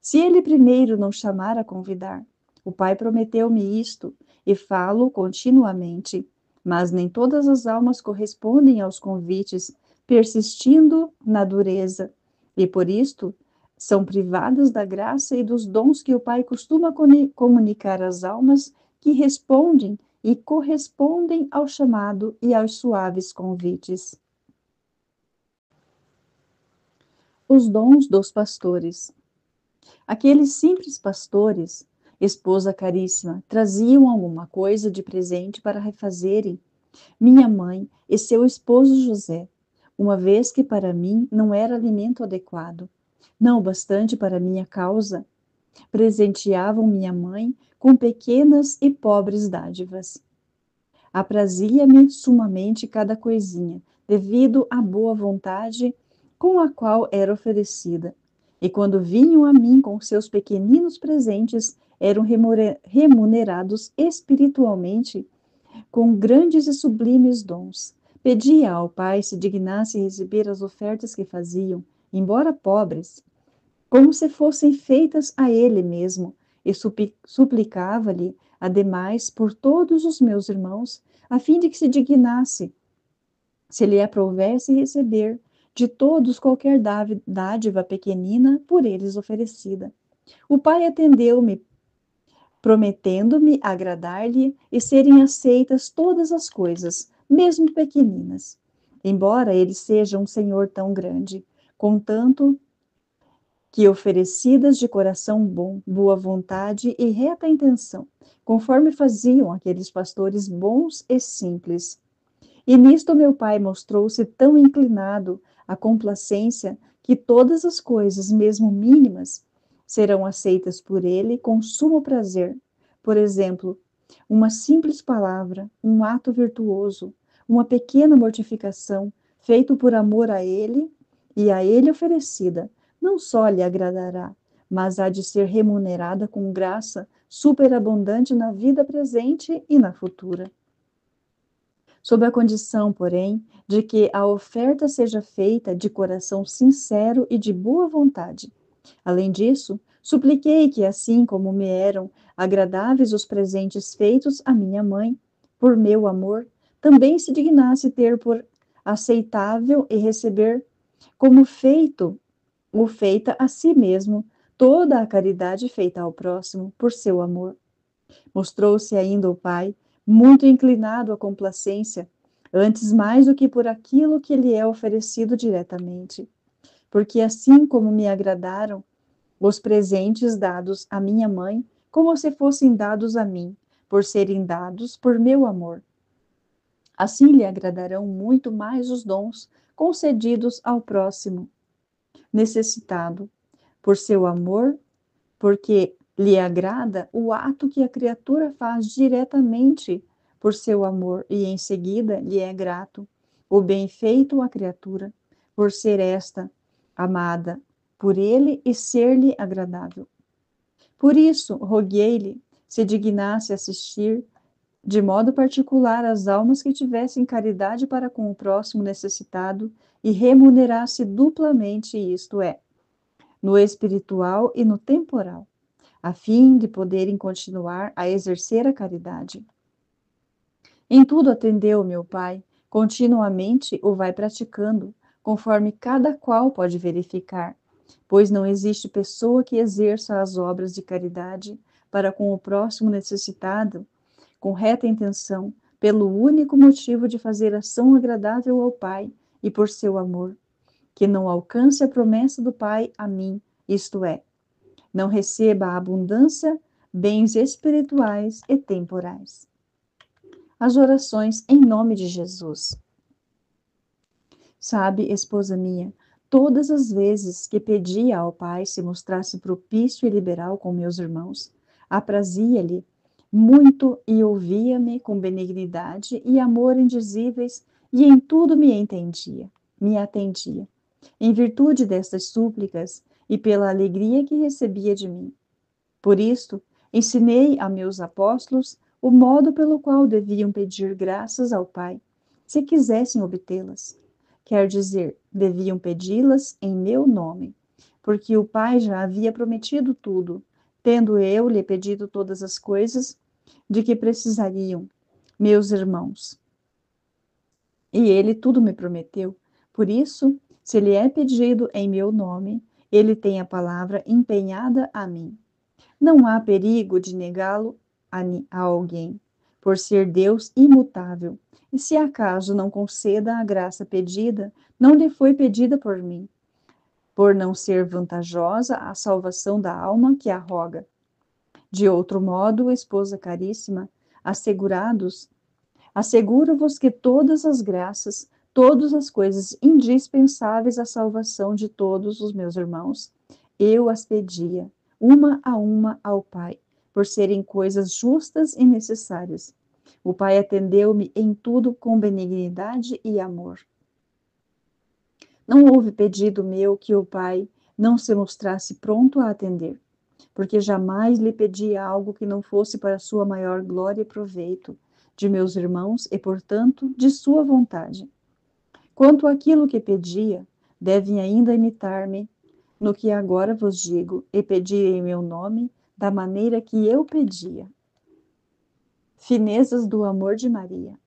Se ele primeiro não chamar a convidar, o Pai prometeu-me isto, e falo continuamente, mas nem todas as almas correspondem aos convites, persistindo na dureza, e por isto são privadas da graça e dos dons que o Pai costuma comunicar às almas que respondem e correspondem ao chamado e aos suaves convites. Os dons dos pastores. Aqueles simples pastores, esposa caríssima, traziam alguma coisa de presente para refazerem minha mãe e seu esposo José, uma vez que para mim não era alimento adequado. Não o bastante para minha causa, presenteavam minha mãe com pequenas e pobres dádivas. Aprazia-me sumamente cada coisinha, devido à boa vontade com a qual era oferecida. E quando vinham a mim com seus pequeninos presentes, eram remunerados espiritualmente com grandes e sublimes dons. Pedia ao Pai se dignasse receber as ofertas que faziam, embora pobres, como se fossem feitas a ele mesmo, e suplicava-lhe, ademais, por todos os meus irmãos, a fim de que se dignasse, se lhe aprovesse receber de todos qualquer dádiva pequenina por eles oferecida. O Pai atendeu-me, prometendo-me agradar-lhe e serem aceitas todas as coisas, mesmo pequeninas, embora ele seja um Senhor tão grande, contanto que oferecidas de coração bom, boa vontade e reta intenção, conforme faziam aqueles pastores bons e simples. E nisto meu pai mostrou-se tão inclinado à complacência que todas as coisas, mesmo mínimas, serão aceitas por ele com sumo prazer. Por exemplo, uma simples palavra, um ato virtuoso, uma pequena mortificação, feito por amor a ele e a ele oferecida, não só lhe agradará, mas há de ser remunerada com graça superabundante na vida presente e na futura. Sob a condição, porém, de que a oferta seja feita de coração sincero e de boa vontade. Além disso, supliquei que, assim como me eram agradáveis os presentes feitos à minha mãe, por meu amor, também se dignasse ter por aceitável e receber como feito ou feita a si mesmo toda a caridade feita ao próximo por seu amor. Mostrou-se ainda o Pai muito inclinado à complacência, antes mais do que por aquilo que lhe é oferecido diretamente. Porque assim como me agradaram os presentes dados à minha mãe, como se fossem dados a mim, por serem dados por meu amor. Assim lhe agradarão muito mais os dons concedidos ao próximo necessitado, por seu amor, porque lhe agrada o ato que a criatura faz diretamente por seu amor, e em seguida lhe é grato o bem feito à criatura, por ser esta amada por ele e ser-lhe agradável. Por isso, roguei-lhe se dignasse assistir de modo particular as almas que tivessem caridade para com o próximo necessitado e remunerasse duplamente, isto é, no espiritual e no temporal, a fim de poderem continuar a exercer a caridade. Em tudo atendeu meu Pai, continuamente o vai praticando, conforme cada qual pode verificar, pois não existe pessoa que exerça as obras de caridade para com o próximo necessitado, com reta intenção, pelo único motivo de fazer ação agradável ao Pai e por seu amor, que não alcance a promessa do Pai a mim, isto é, não receba a abundância, bens espirituais e temporais. As orações em nome de Jesus. Sabe, esposa minha, todas as vezes que pedia ao Pai se mostrasse propício e liberal com meus irmãos, aprazia-lhe muito e ouvia-me com benignidade e amor indizíveis, e em tudo me atendia, em virtude destas súplicas e pela alegria que recebia de mim. Por isto, ensinei a meus apóstolos o modo pelo qual deviam pedir graças ao Pai, se quisessem obtê-las. Quer dizer, deviam pedi-las em meu nome, porque o Pai já havia prometido tudo, tendo eu lhe pedido todas as coisas de que precisariam, meus irmãos. E ele tudo me prometeu. Por isso, se lhe é pedido em meu nome, ele tem a palavra empenhada a mim. Não há perigo de negá-lo a alguém, por ser Deus imutável. E se acaso não conceda a graça pedida, não lhe foi pedida por mim, por não ser vantajosa a salvação da alma que a roga. De outro modo, esposa caríssima, asseguro-vos que todas as graças, todas as coisas indispensáveis à salvação de todos os meus irmãos, eu as pedia, uma a uma, ao Pai, por serem coisas justas e necessárias. O Pai atendeu-me em tudo com benignidade e amor. Não houve pedido meu que o Pai não se mostrasse pronto a atender, porque jamais lhe pedi algo que não fosse para sua maior glória e proveito, de meus irmãos e, portanto, de sua vontade. Quanto àquilo que pedia, devem ainda imitar-me no que agora vos digo, e pedir em meu nome, da maneira que eu pedia. Finezas do amor de Maria.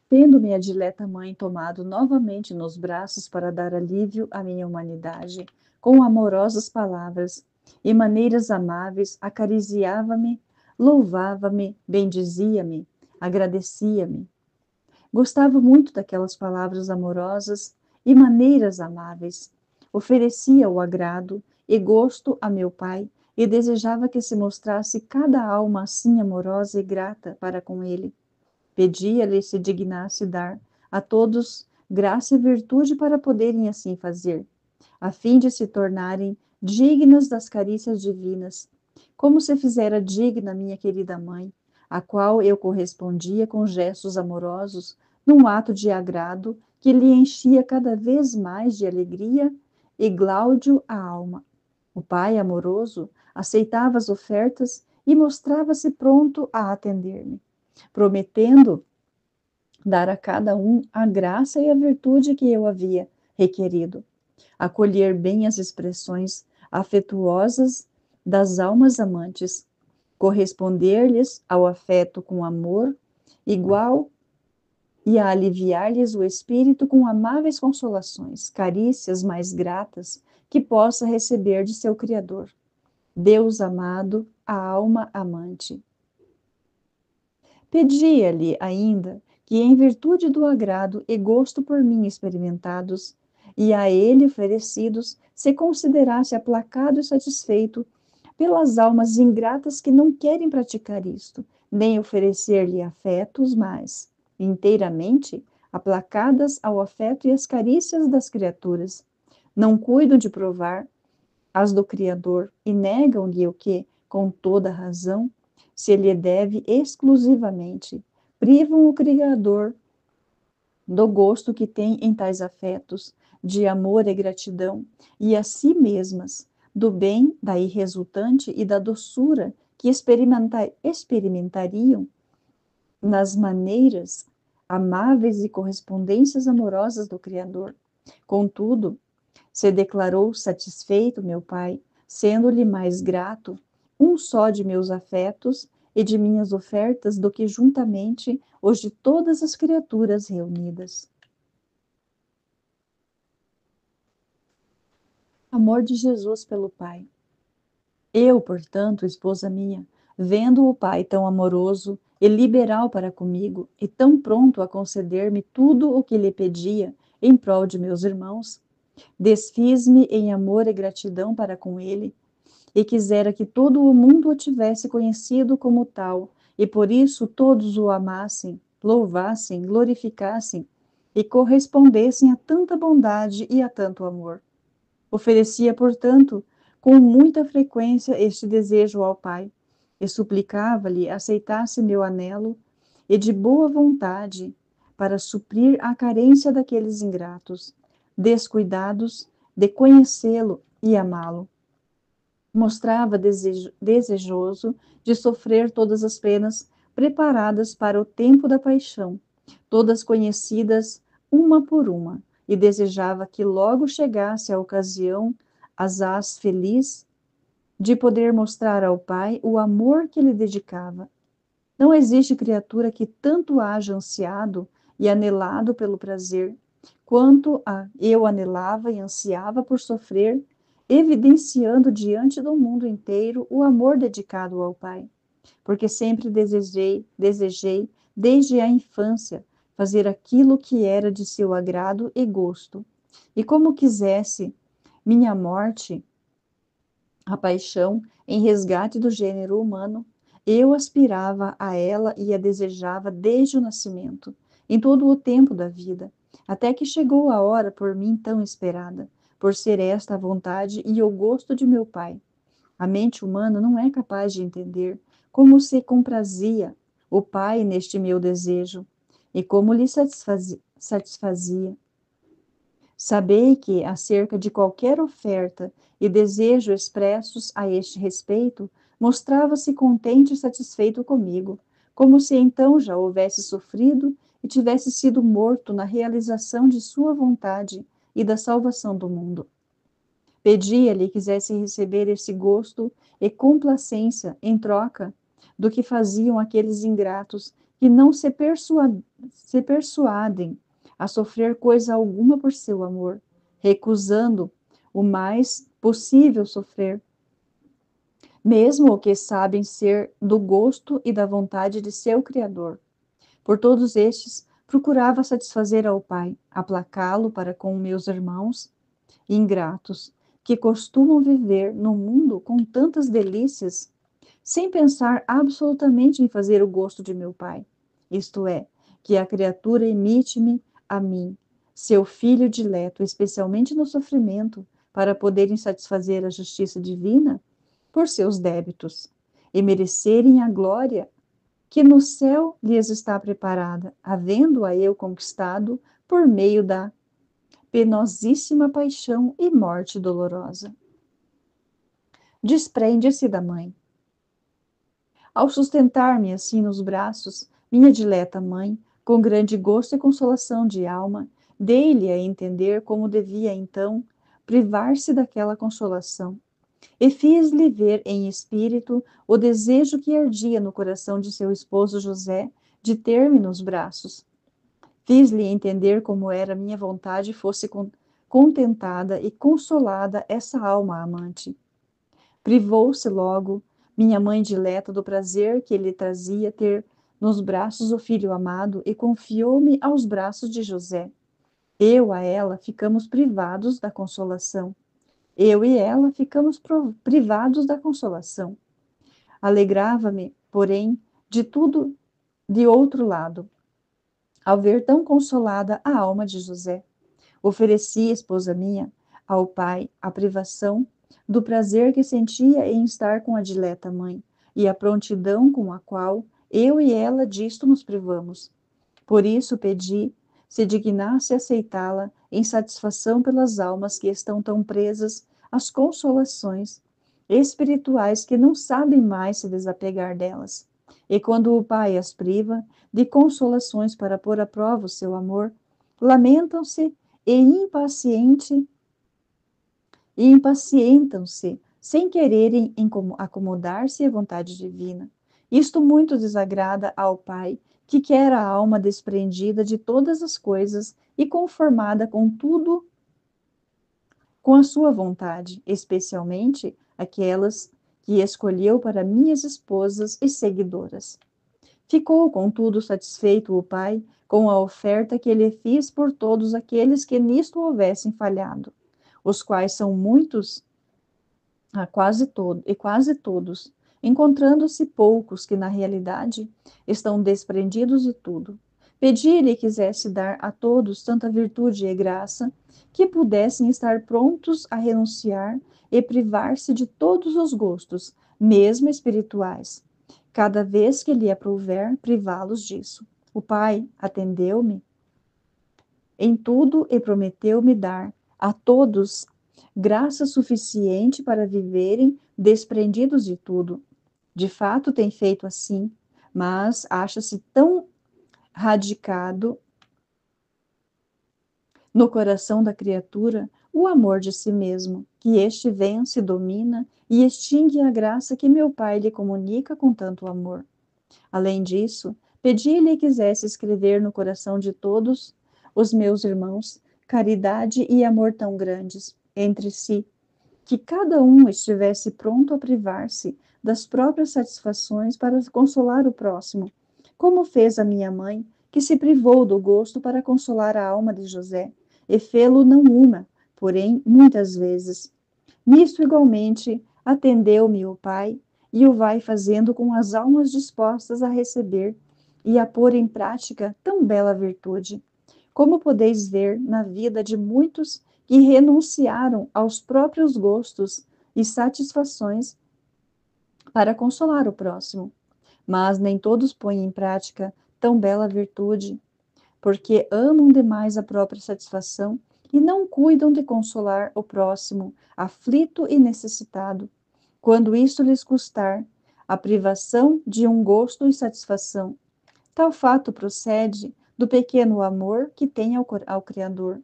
Tendo minha dileta mãe tomado novamente nos braços para dar alívio à minha humanidade, com amorosas palavras e maneiras amáveis, acariciava-me, louvava-me, bendizia-me, agradecia-me. Gostava muito daquelas palavras amorosas e maneiras amáveis. Oferecia o agrado e gosto a meu pai e desejava que se mostrasse cada alma assim amorosa e grata para com ele. Pedia-lhe se dignasse dar a todos graça e virtude para poderem assim fazer, a fim de se tornarem dignas das carícias divinas, como se fizera digna minha querida mãe, a qual eu correspondia com gestos amorosos, num ato de agrado que lhe enchia cada vez mais de alegria e gláudio a alma. O pai amoroso aceitava as ofertas e mostrava-se pronto a atender-me, prometendo dar a cada um a graça e a virtude que eu havia requerido, acolher bem as expressões afetuosas das almas amantes, corresponder-lhes ao afeto com amor igual e a aliviar-lhes o espírito com amáveis consolações, carícias mais gratas que possa receber de seu Criador. Deus amado, a alma amante. Pedia-lhe ainda que, em virtude do agrado e gosto por mim experimentados, e a ele oferecidos, se considerasse aplacado e satisfeito pelas almas ingratas que não querem praticar isto, nem oferecer-lhe afetos, mas, inteiramente, aplacadas ao afeto e às carícias das criaturas, não cuidam de provar as do Criador e negam-lhe o que, com toda razão, se lhe deve exclusivamente, privam o Criador do gosto que tem em tais afetos, de amor e gratidão, e a si mesmas, do bem daí resultante e da doçura que experimentariam nas maneiras amáveis e correspondências amorosas do Criador. Contudo, se declarou satisfeito, meu pai, sendo-lhe mais grato um só de meus afetos e de minhas ofertas do que juntamente os de todas as criaturas reunidas. Amor de Jesus pelo Pai. Eu, portanto, esposa minha, vendo o Pai tão amoroso e liberal para comigo, e tão pronto a conceder-me tudo o que lhe pedia em prol de meus irmãos, desfiz-me em amor e gratidão para com ele, e quisera que todo o mundo o tivesse conhecido como tal, e por isso todos o amassem, louvassem, glorificassem e correspondessem a tanta bondade e a tanto amor. Oferecia, portanto, com muita frequência este desejo ao Pai, e suplicava-lhe aceitasse meu anelo e de boa vontade para suprir a carência daqueles ingratos, descuidados de conhecê-lo e amá-lo. Mostrava desejoso de sofrer todas as penas preparadas para o tempo da paixão, todas conhecidas uma por uma, e desejava que logo chegasse a ocasião, asaz feliz, de poder mostrar ao Pai o amor que lhe dedicava. Não existe criatura que tanto haja ansiado e anelado pelo prazer, quanto eu anelava e ansiava por sofrer, evidenciando diante do mundo inteiro o amor dedicado ao Pai. Porque sempre desejei, desde a infância, fazer aquilo que era de seu agrado e gosto. E como quisesse minha morte, a paixão, em resgate do gênero humano, Eu aspirava a ela e a desejava desde o nascimento, em todo o tempo da vida, até que chegou a hora por mim tão esperada, por ser esta a vontade e o gosto de meu Pai. A mente humana não é capaz de entender como se comprazia o Pai neste meu desejo e como lhe satisfazia. Sabei que, acerca de qualquer oferta e desejo expressos a este respeito, mostrava-se contente e satisfeito comigo, como se então já houvesse sofrido e tivesse sido morto na realização de sua vontade e da salvação do mundo. Pedia-lhe quisesse receber esse gosto e complacência em troca do que faziam aqueles ingratos que não se persuadem a sofrer coisa alguma por seu amor, recusando o mais possível sofrer, mesmo o que sabem ser do gosto e da vontade de seu Criador. Por todos estes, procurava satisfazer ao Pai, aplacá-lo para com meus irmãos ingratos, que costumam viver no mundo com tantas delícias, sem pensar absolutamente em fazer o gosto de meu Pai. Isto é, que a criatura imite-me a mim, seu filho dileto, especialmente no sofrimento, para poderem satisfazer a justiça divina por seus débitos e merecerem a glória que no céu lhes está preparada, havendo-a eu conquistado por meio da penosíssima paixão e morte dolorosa. Desprende-se da mãe. Ao sustentar-me assim nos braços, minha dileta mãe, com grande gosto e consolação de alma, dei-lhe a entender como devia então privar-se daquela consolação, e fiz-lhe ver em espírito o desejo que ardia no coração de seu esposo José de ter-me nos braços. Fiz-lhe entender como era minha vontade fosse contentada e consolada essa alma amante. Privou-se logo minha mãe dileta do prazer que lhe trazia ter nos braços o filho amado e confiou-me aos braços de José. Eu a ela ficamos privados da consolação. Eu e ela ficamos privados da consolação. Alegrava-me, porém, de tudo de outro lado, ao ver tão consolada a alma de José. Ofereci, esposa minha, ao pai a privação do prazer que sentia em estar com a dileta mãe, e a prontidão com a qual eu e ela disto nos privamos. Por isso pedi, se dignasse aceitá-la em satisfação pelas almas que estão tão presas às consolações espirituais que não sabem mais se desapegar delas. E quando o pai as priva de consolações para pôr à prova o seu amor, lamentam-se e impacientam-se, sem quererem acomodar-se à vontade divina. Isto muito desagrada ao Pai, que quer a alma desprendida de todas as coisas e conformada com tudo com a sua vontade, especialmente aquelas que escolheu para minhas esposas e seguidoras. Ficou, contudo, satisfeito o pai com a oferta que lhe fiz por todos aqueles que nisto houvessem falhado, os quais são muitos, quase todos, encontrando-se poucos que, na realidade, estão desprendidos de tudo. Pedi-lhe quisesse dar a todos tanta virtude e graça que pudessem estar prontos a renunciar e privar-se de todos os gostos, mesmo espirituais, cada vez que lhe aprouver privá-los disso. O Pai atendeu-me em tudo e prometeu-me dar a todos graça suficiente para viverem desprendidos de tudo. De fato, tem feito assim, mas acha-se tão radicado no coração da criatura o amor de si mesmo, que este vence, domina e extingue a graça que meu Pai lhe comunica com tanto amor. Além disso, pedi-lhe que quisesse escrever no coração de todos os meus irmãos caridade e amor tão grandes entre si, que cada um estivesse pronto a privar-se das próprias satisfações para consolar o próximo, como fez a minha mãe, que se privou do gosto para consolar a alma de José, e fê-lo não uma, porém muitas vezes. Nisto igualmente atendeu-me o Pai, e o vai fazendo com as almas dispostas a receber e a pôr em prática tão bela virtude. Como podeis ver na vida de muitos que renunciaram aos próprios gostos e satisfações para consolar o próximo, mas nem todos põem em prática tão bela virtude, porque amam demais a própria satisfação e não cuidam de consolar o próximo, aflito e necessitado, quando isso lhes custar a privação de um gosto e satisfação. Tal fato procede do pequeno amor que tem ao Criador,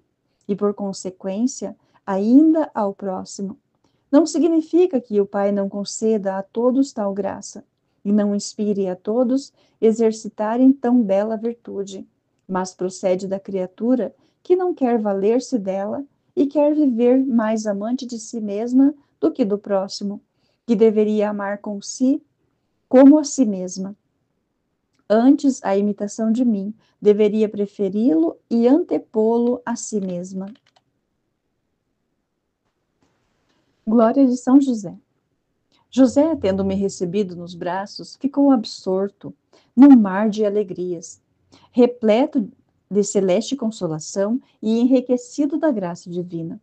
e por consequência, ainda ao próximo. Não significa que o Pai não conceda a todos tal graça, e não inspire a todos exercitarem tão bela virtude, mas procede da criatura que não quer valer-se dela e quer viver mais amante de si mesma do que do próximo, que deveria amar com si como a si mesma. Antes, a imitação de mim deveria preferi-lo e antepô-lo a si mesma. Glória de São José. José, tendo-me recebido nos braços, ficou absorto num mar de alegrias, repleto de celeste consolação e enriquecido da graça divina.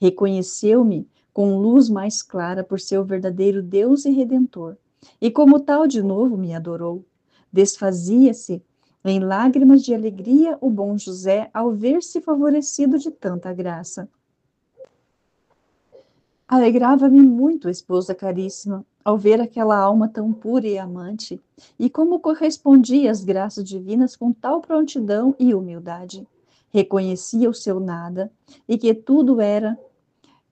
Reconheceu-me com luz mais clara por ser o verdadeiro Deus e Redentor, e como tal de novo me adorou. Desfazia-se em lágrimas de alegria o bom José ao ver-se favorecido de tanta graça. Alegrava-me muito, esposa caríssima, ao ver aquela alma tão pura e amante, e como correspondia às graças divinas com tal prontidão e humildade. Reconhecia o seu nada, e que tudo era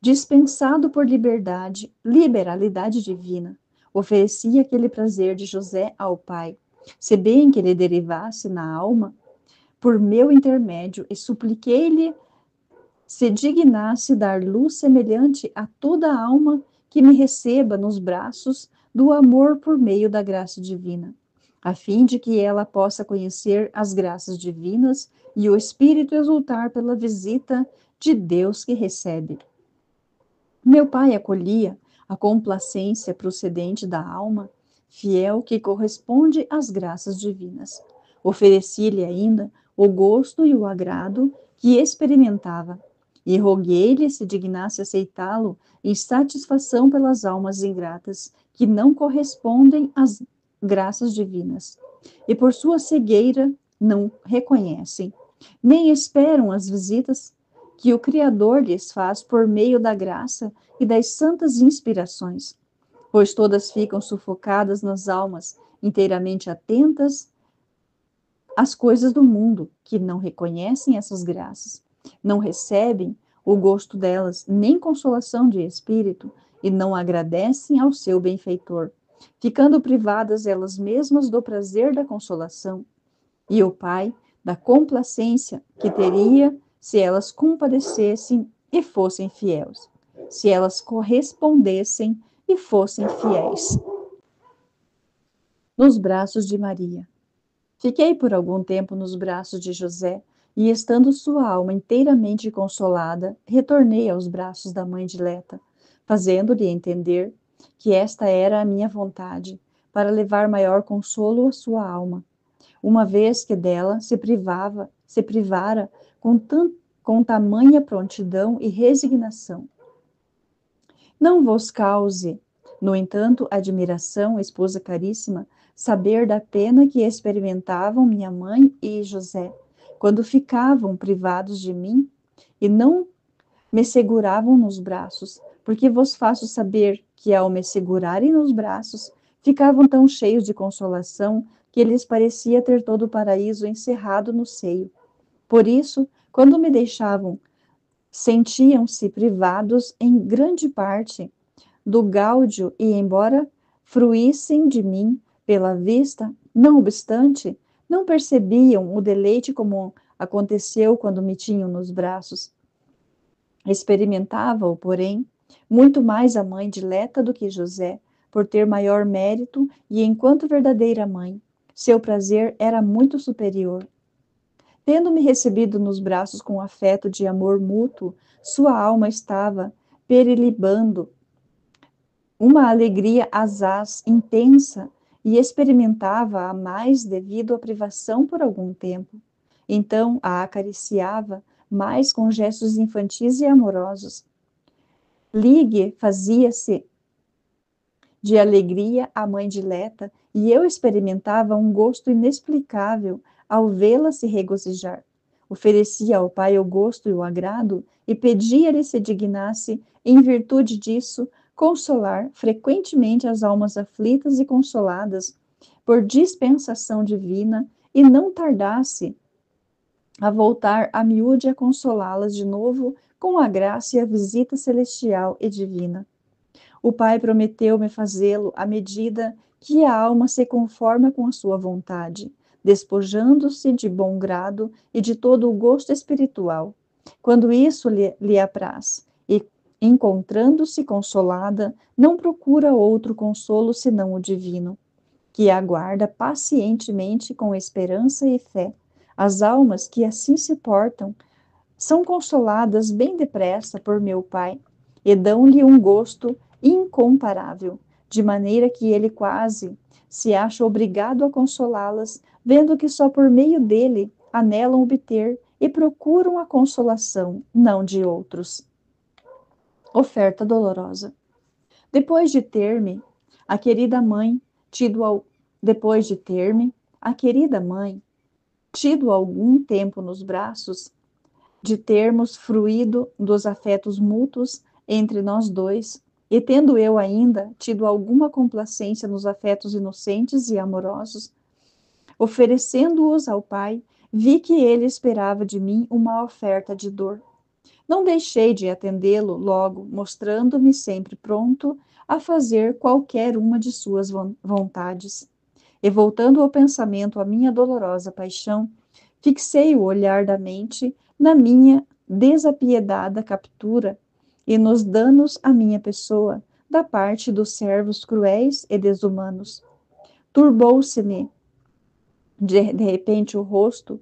dispensado por liberalidade divina. Oferecia aquele prazer de José ao Pai, se bem que ele derivasse na alma, por meu intermédio, e supliquei-lhe se dignasse dar luz semelhante a toda a alma que me receba nos braços do amor por meio da graça divina, a fim de que ela possa conhecer as graças divinas e o Espírito exultar pela visita de Deus que recebe. Meu pai acolhia a complacência procedente da alma fiel que corresponde às graças divinas. Ofereci-lhe ainda o gosto e o agrado que experimentava, e roguei-lhe se dignasse aceitá-lo em satisfação pelas almas ingratas que não correspondem às graças divinas, e por sua cegueira não reconhecem, nem esperam as visitas que o Criador lhes faz por meio da graça e das santas inspirações, pois todas ficam sufocadas nas almas, inteiramente atentas às coisas do mundo, que não reconhecem essas graças, não recebem o gosto delas, nem consolação de espírito, e não agradecem ao seu benfeitor, ficando privadas elas mesmas do prazer da consolação, e o Pai da complacência que teria se elas compadecessem e fossem fiéis, se elas correspondessem e fossem fiéis. Nos braços de Maria. Fiquei por algum tempo nos braços de José, e estando sua alma inteiramente consolada, retornei aos braços da mãe dileta, fazendo-lhe entender que esta era a minha vontade, para levar maior consolo à sua alma, uma vez que dela se privara com tamanha prontidão e resignação. Não vos cause, no entanto, admiração, esposa caríssima, saber da pena que experimentavam minha mãe e José, quando ficavam privados de mim e não me seguravam nos braços, porque vos faço saber que, ao me segurarem nos braços, ficavam tão cheios de consolação que lhes parecia ter todo o paraíso encerrado no seio. Por isso, quando me deixavam, sentiam-se privados em grande parte do gáudio e, embora fruíssem de mim pela vista, não obstante, não percebiam o deleite como aconteceu quando me tinham nos braços. Experimentava-o, porém, muito mais a mãe dileta do que José, por ter maior mérito e, enquanto verdadeira mãe, seu prazer era muito superior. Tendo-me recebido nos braços com afeto de amor mútuo, sua alma estava perilibando uma alegria asaz intensa, e experimentava-a mais devido à privação por algum tempo. Então a acariciava mais com gestos infantis e amorosos. Ligue fazia-se de alegria a mãe dileta, e eu experimentava um gosto inexplicável ao vê-la se regozijar. Oferecia ao pai o gosto e o agrado, e pedia-lhe se dignasse, em virtude disso, consolar frequentemente as almas aflitas e consoladas por dispensação divina, e não tardasse a voltar a miúde a consolá-las de novo com a graça e a visita celestial e divina. O Pai prometeu-me fazê-lo à medida que a alma se conforma com a sua vontade, despojando-se de bom grado e de todo o gosto espiritual, quando isso lhe apraz, e, encontrando-se consolada, não procura outro consolo senão o divino, que aguarda pacientemente com esperança e fé. As almas que assim se portam são consoladas bem depressa por meu Pai e dão-lhe um gosto incomparável, de maneira que ele quase se acha obrigado a consolá-las, vendo que só por meio dele anelam obter e procuram a consolação, não de outros. Oferta dolorosa. Depois de ter-me, a querida mãe, tido ao... Depois de ter-me, a querida mãe, tido algum tempo nos braços, de termos fruído dos afetos mútuos entre nós dois, e tendo eu ainda tido alguma complacência nos afetos inocentes e amorosos, oferecendo-os ao Pai, vi que ele esperava de mim uma oferta de dor. Não deixei de atendê-lo logo, mostrando-me sempre pronto a fazer qualquer uma de suas vontades. E voltando ao pensamento a minha dolorosa paixão, fixei o olhar da mente na minha desapiedada captura e nos danos à minha pessoa, da parte dos servos cruéis e desumanos. Turbou-se-me de repente o rosto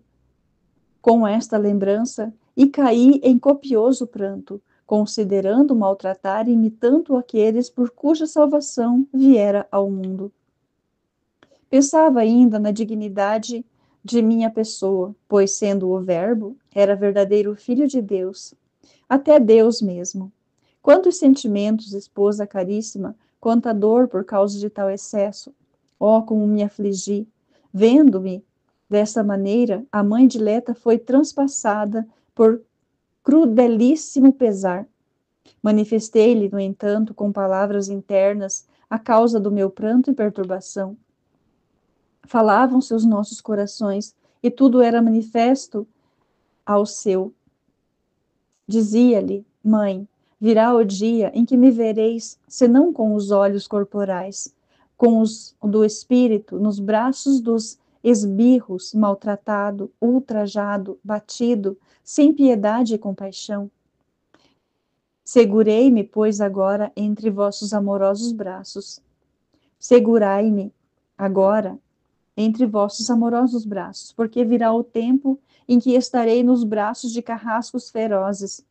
com esta lembrança e caí em copioso pranto, considerando maltratarem-me tanto aqueles por cuja salvação viera ao mundo. Pensava ainda na dignidade de minha pessoa, pois, sendo o Verbo, era verdadeiro Filho de Deus, até Deus mesmo. Quantos sentimentos expôs a caríssima, quanta dor por causa de tal excesso. Oh, como me afligi! Vendo-me dessa maneira, a mãe dileta foi transpassada por crudelíssimo pesar. Manifestei-lhe, no entanto, com palavras internas, a causa do meu pranto e perturbação. Falavam-se os nossos corações, e tudo era manifesto ao seu. Dizia-lhe, mãe, virá o dia em que me vereis, senão com os olhos corporais, com os do espírito, nos braços dos esbirros, maltratado, ultrajado, batido, sem piedade e compaixão. Segurei-me, pois, agora entre vossos amorosos braços. Segurai-me agora entre vossos amorosos braços, porque virá o tempo em que estarei nos braços de carrascos ferozes,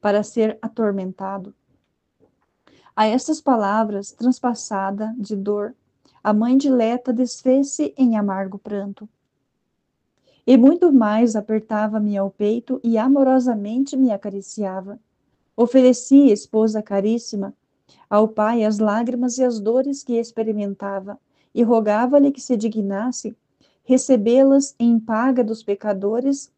para ser atormentado. A estas palavras, transpassada de dor, a mãe dileta desfez-se em amargo pranto. E muito mais apertava-me ao peito e amorosamente me acariciava. Oferecia, esposa caríssima, ao pai as lágrimas e as dores que experimentava, e rogava-lhe que se dignasse recebê-las em paga dos pecadores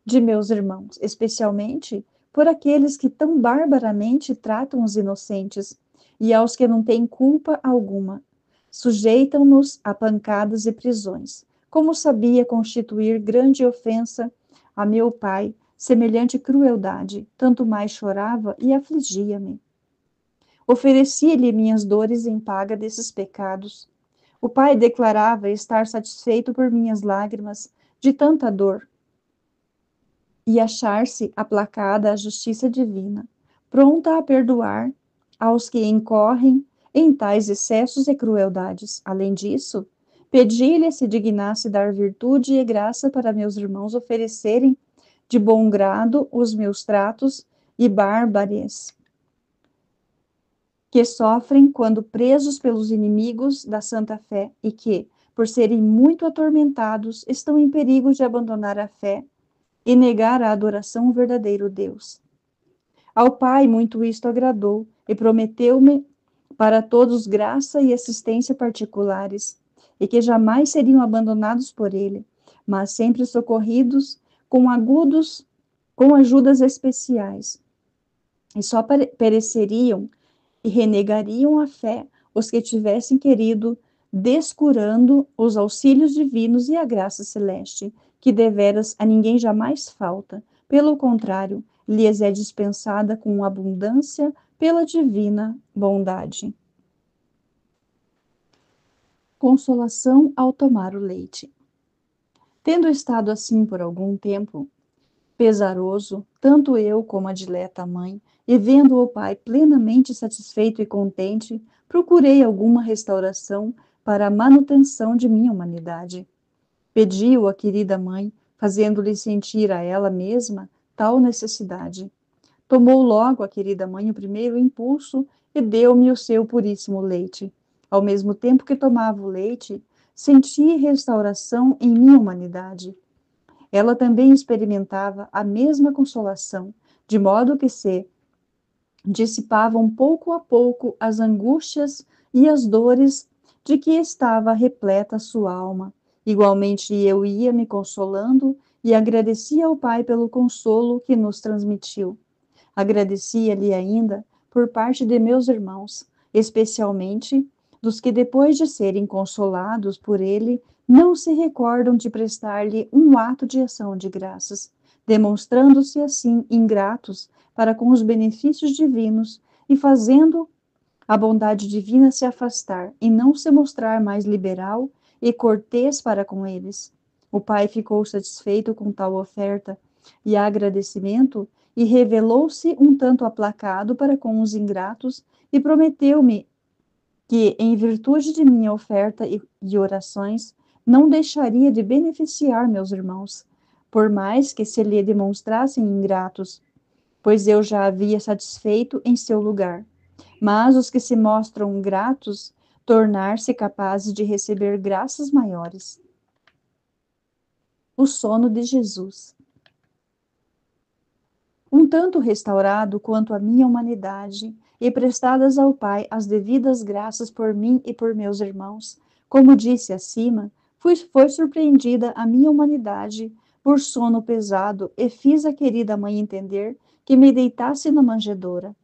de meus irmãos, especialmente por aqueles que tão barbaramente tratam os inocentes e aos que não têm culpa alguma. Sujeitam-nos a pancadas e prisões. Como sabia constituir grande ofensa a meu pai semelhante crueldade, tanto mais chorava e afligia-me. Oferecia-lhe minhas dores em paga desses pecados. O pai declarava estar satisfeito por minhas lágrimas de tanta dor e achar-se aplacada à justiça divina, pronta a perdoar aos que incorrem em tais excessos e crueldades. Além disso, pedi-lhe se dignasse dar virtude e graça para meus irmãos oferecerem de bom grado os meus tratos e bárbares que sofrem quando presos pelos inimigos da santa fé e que, por serem muito atormentados, estão em perigo de abandonar a fé e negar a adoração ao verdadeiro Deus. Ao Pai muito isto agradou, e prometeu-me para todos graça e assistência particulares, e que jamais seriam abandonados por ele, mas sempre socorridos com ajudas especiais, e só pereceriam e renegariam a fé os que tivessem querido, descurando os auxílios divinos e a graça celeste, que deveras a ninguém jamais falta. Pelo contrário, lhes é dispensada com abundância pela divina bondade. Consolação ao tomar o leite. Tendo estado assim por algum tempo, pesaroso, tanto eu como a dileta mãe, e vendo o pai plenamente satisfeito e contente, procurei alguma restauração para a manutenção de minha humanidade. Pedi-o à querida mãe, fazendo-lhe sentir a ela mesma tal necessidade. Tomou logo a querida mãe o primeiro impulso e deu-me o seu puríssimo leite. Ao mesmo tempo que tomava o leite, senti restauração em minha humanidade. Ela também experimentava a mesma consolação, de modo que se dissipavam pouco a pouco as angústias e as dores de que estava repleta sua alma. Igualmente eu ia me consolando e agradecia ao Pai pelo consolo que nos transmitiu. Agradecia-lhe ainda por parte de meus irmãos, especialmente dos que, depois de serem consolados por ele, não se recordam de prestar-lhe um ato de ação de graças, demonstrando-se assim ingratos para com os benefícios divinos e fazendo a bondade divina se afastar e não se mostrar mais liberal e cortês para com eles. O pai ficou satisfeito com tal oferta e agradecimento e revelou-se um tanto aplacado para com os ingratos e prometeu-me que, em virtude de minha oferta e orações, não deixaria de beneficiar meus irmãos, por mais que se lhe demonstrassem ingratos, pois eu já havia satisfeito em seu lugar. Mas os que se mostram gratos, tornar-se capazes de receber graças maiores. O sono de Jesus. Um tanto restaurado quanto a minha humanidade, e prestadas ao Pai as devidas graças por mim e por meus irmãos, como disse acima, foi surpreendida a minha humanidade por sono pesado, e fiz a querida mãe entender que me deitasse na manjedoura.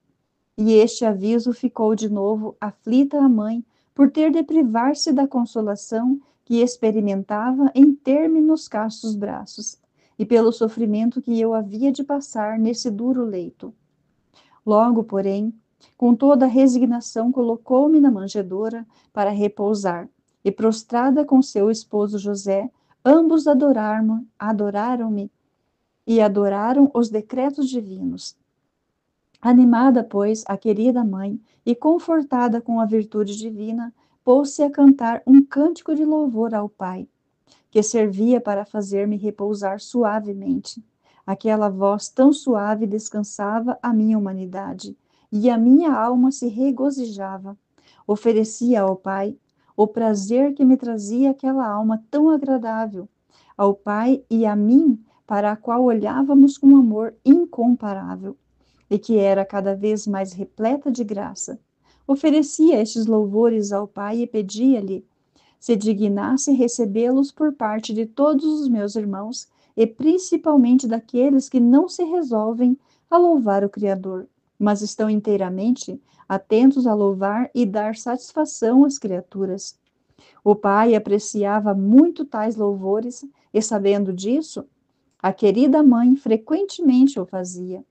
E este aviso ficou de novo aflita a mãe por ter de privar-se da consolação que experimentava em ter-me nos castos braços, e pelo sofrimento que eu havia de passar nesse duro leito. Logo, porém, com toda a resignação, colocou-me na manjedoura para repousar, e prostrada com seu esposo José, ambos adoraram-me e adoraram os decretos divinos. Animada, pois, a querida mãe, e confortada com a virtude divina, pôs-se a cantar um cântico de louvor ao Pai, que servia para fazer-me repousar suavemente. Aquela voz tão suave descansava a minha humanidade, e a minha alma se regozijava. Oferecia ao Pai o prazer que me trazia aquela alma tão agradável, ao Pai e a mim, para a qual olhávamos com amor incomparável, e que era cada vez mais repleta de graça. Oferecia estes louvores ao Pai e pedia-lhe se dignasse recebê-los por parte de todos os meus irmãos, e principalmente daqueles que não se resolvem a louvar o Criador, mas estão inteiramente atentos a louvar e dar satisfação às criaturas. O pai apreciava muito tais louvores, e sabendo disso, a querida mãe frequentemente o fazia.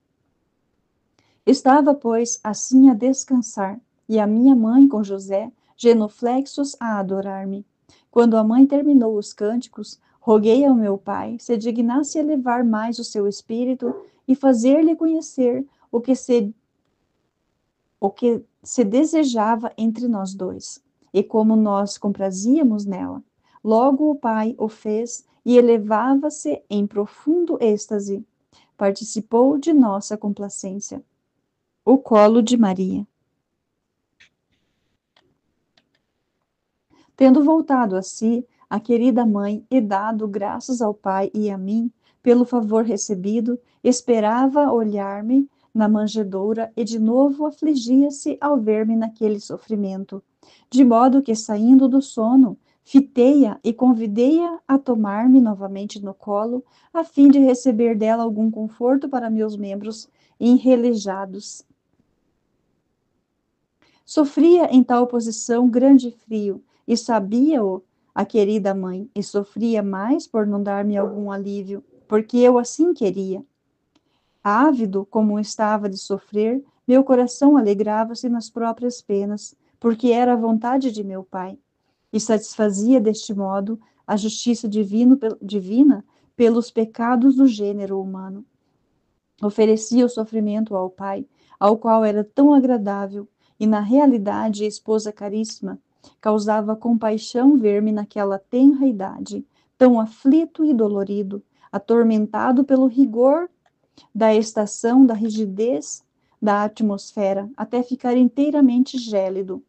Estava, pois, assim a descansar, e a minha mãe com José, genuflexos a adorar-me. Quando a mãe terminou os cânticos, roguei ao meu pai se dignasse elevar mais o seu espírito e fazer-lhe conhecer o que se desejava entre nós dois, e como nós comprazíamos nela. Logo o pai o fez e elevava-se em profundo êxtase. Participou de nossa complacência. O colo de Maria. Tendo voltado a si, a querida mãe, e dado graças ao Pai e a mim pelo favor recebido, esperava olhar-me na manjedoura e de novo afligia-se ao ver-me naquele sofrimento, de modo que, saindo do sono, fitei-a e convidei-a a tomar-me novamente no colo, a fim de receber dela algum conforto para meus membros enrelejados. Sofria em tal posição grande frio, e sabia-o a querida mãe, e sofria mais por não dar-me algum alívio, porque eu assim queria. Ávido como estava de sofrer, meu coração alegrava-se nas próprias penas, porque era a vontade de meu Pai, e satisfazia deste modo a justiça divina pelos pecados do gênero humano. Oferecia o sofrimento ao Pai, ao qual era tão agradável, e na realidade, a esposa caríssima, causava compaixão ver-me naquela tenra idade, tão aflito e dolorido, atormentado pelo rigor da estação, da rigidez da atmosfera, até ficar inteiramente gélido.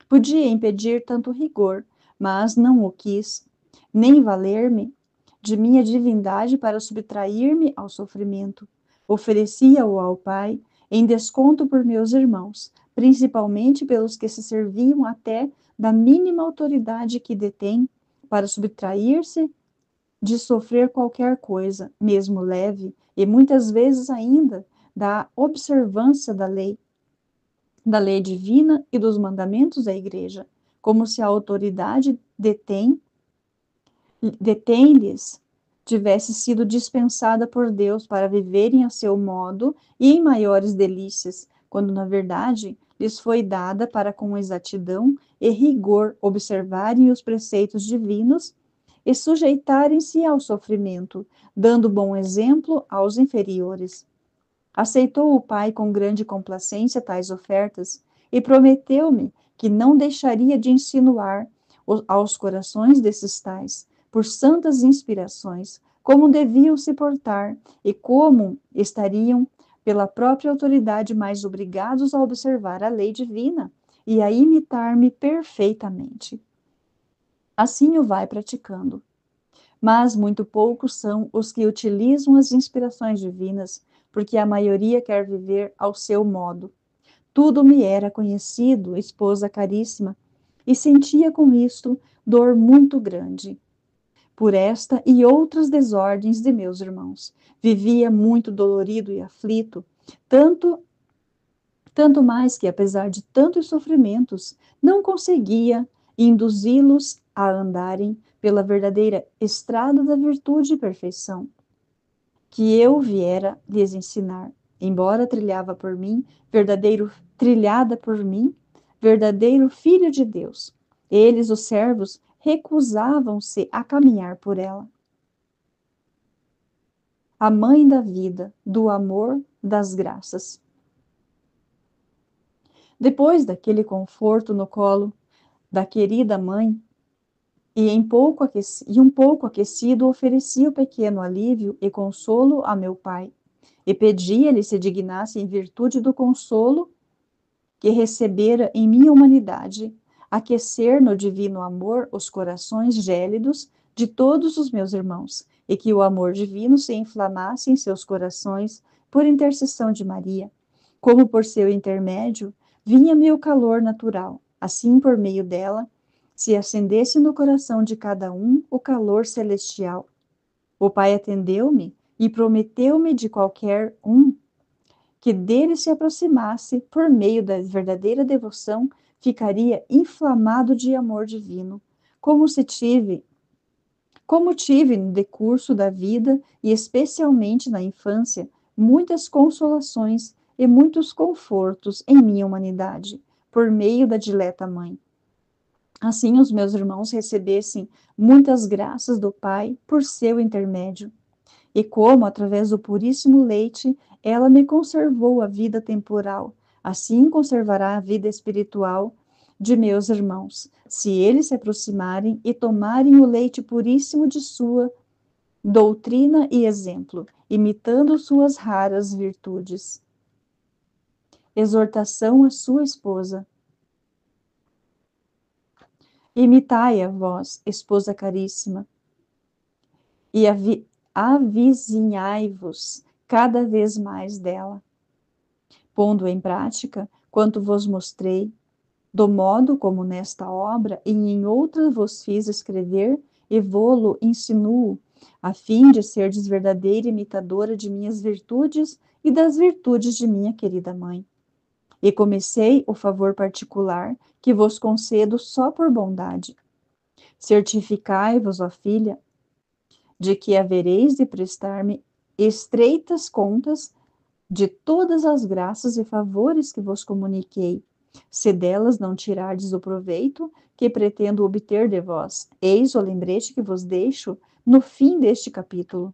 Podia impedir tanto rigor, mas não o quis, nem valer-me de minha divindade para subtrair-me ao sofrimento. Oferecia-o ao Pai em desconto por meus irmãos, principalmente pelos que se serviam até da mínima autoridade que detém para subtrair-se de sofrer qualquer coisa, mesmo leve, e muitas vezes ainda da observância da lei divina e dos mandamentos da Igreja, como se a autoridade detém-lhes tivesse sido dispensada por Deus para viverem a seu modo e em maiores delícias, quando na verdade lhes foi dada para com exatidão e rigor observarem os preceitos divinos e sujeitarem-se ao sofrimento, dando bom exemplo aos inferiores. Aceitou o Pai com grande complacência tais ofertas e prometeu-me que não deixaria de insinuar aos corações desses tais, por santas inspirações, como deviam se portar e como estariam, pela própria autoridade, mais obrigados a observar a lei divina e a imitar-me perfeitamente. Assim o vai praticando. Mas muito poucos são os que utilizam as inspirações divinas, porque a maioria quer viver ao seu modo. Tudo me era conhecido, esposa caríssima, e sentia com isto dor muito grande. Por esta e outras desordens de meus irmãos. Vivia muito dolorido e aflito, tanto mais que, apesar de tantos sofrimentos, não conseguia induzi-los a andarem pela verdadeira estrada da virtude e perfeição, que eu viera lhes ensinar, embora trilhada por mim, verdadeiro Filho de Deus. Eles, os servos, recusavam-se a caminhar por ela. A mãe da vida, do amor, das graças. Depois daquele conforto no colo da querida mãe, um pouco aquecido, oferecia o pequeno alívio e consolo a meu pai, e pedia-lhe se dignasse, em virtude do consolo que recebera em minha humanidade, aquecer no divino amor os corações gélidos de todos os meus irmãos, e que o amor divino se inflamasse em seus corações por intercessão de Maria, como por seu intermédio vinha-me o calor natural, assim por meio dela se acendesse no coração de cada um o calor celestial. O Pai atendeu-me e prometeu-me de qualquer um que dele se aproximasse por meio da verdadeira devoção, ficaria inflamado de amor divino, como tive no decurso da vida e especialmente na infância, muitas consolações e muitos confortos em minha humanidade, por meio da dileta mãe. Assim os meus irmãos recebessem muitas graças do Pai por seu intermédio. E como, através do puríssimo leite, ela me conservou a vida temporal, assim conservará a vida espiritual de meus irmãos, se eles se aproximarem e tomarem o leite puríssimo de sua doutrina e exemplo, imitando suas raras virtudes. Exortação à sua esposa. Imitai-a, vós, esposa caríssima, e avizinhai-vos cada vez mais dela, pondo em prática quanto vos mostrei, do modo como nesta obra e em outras vos fiz escrever e vô-lo insinuo, a fim de serdes verdadeira imitadora de minhas virtudes e das virtudes de minha querida mãe. E comecei o favor particular que vos concedo só por bondade. Certificai-vos, ó filha, de que havereis de prestar-me estreitas contas de todas as graças e favores que vos comuniquei, se delas não tirardes o proveito que pretendo obter de vós. Eis o lembrete que vos deixo no fim deste capítulo.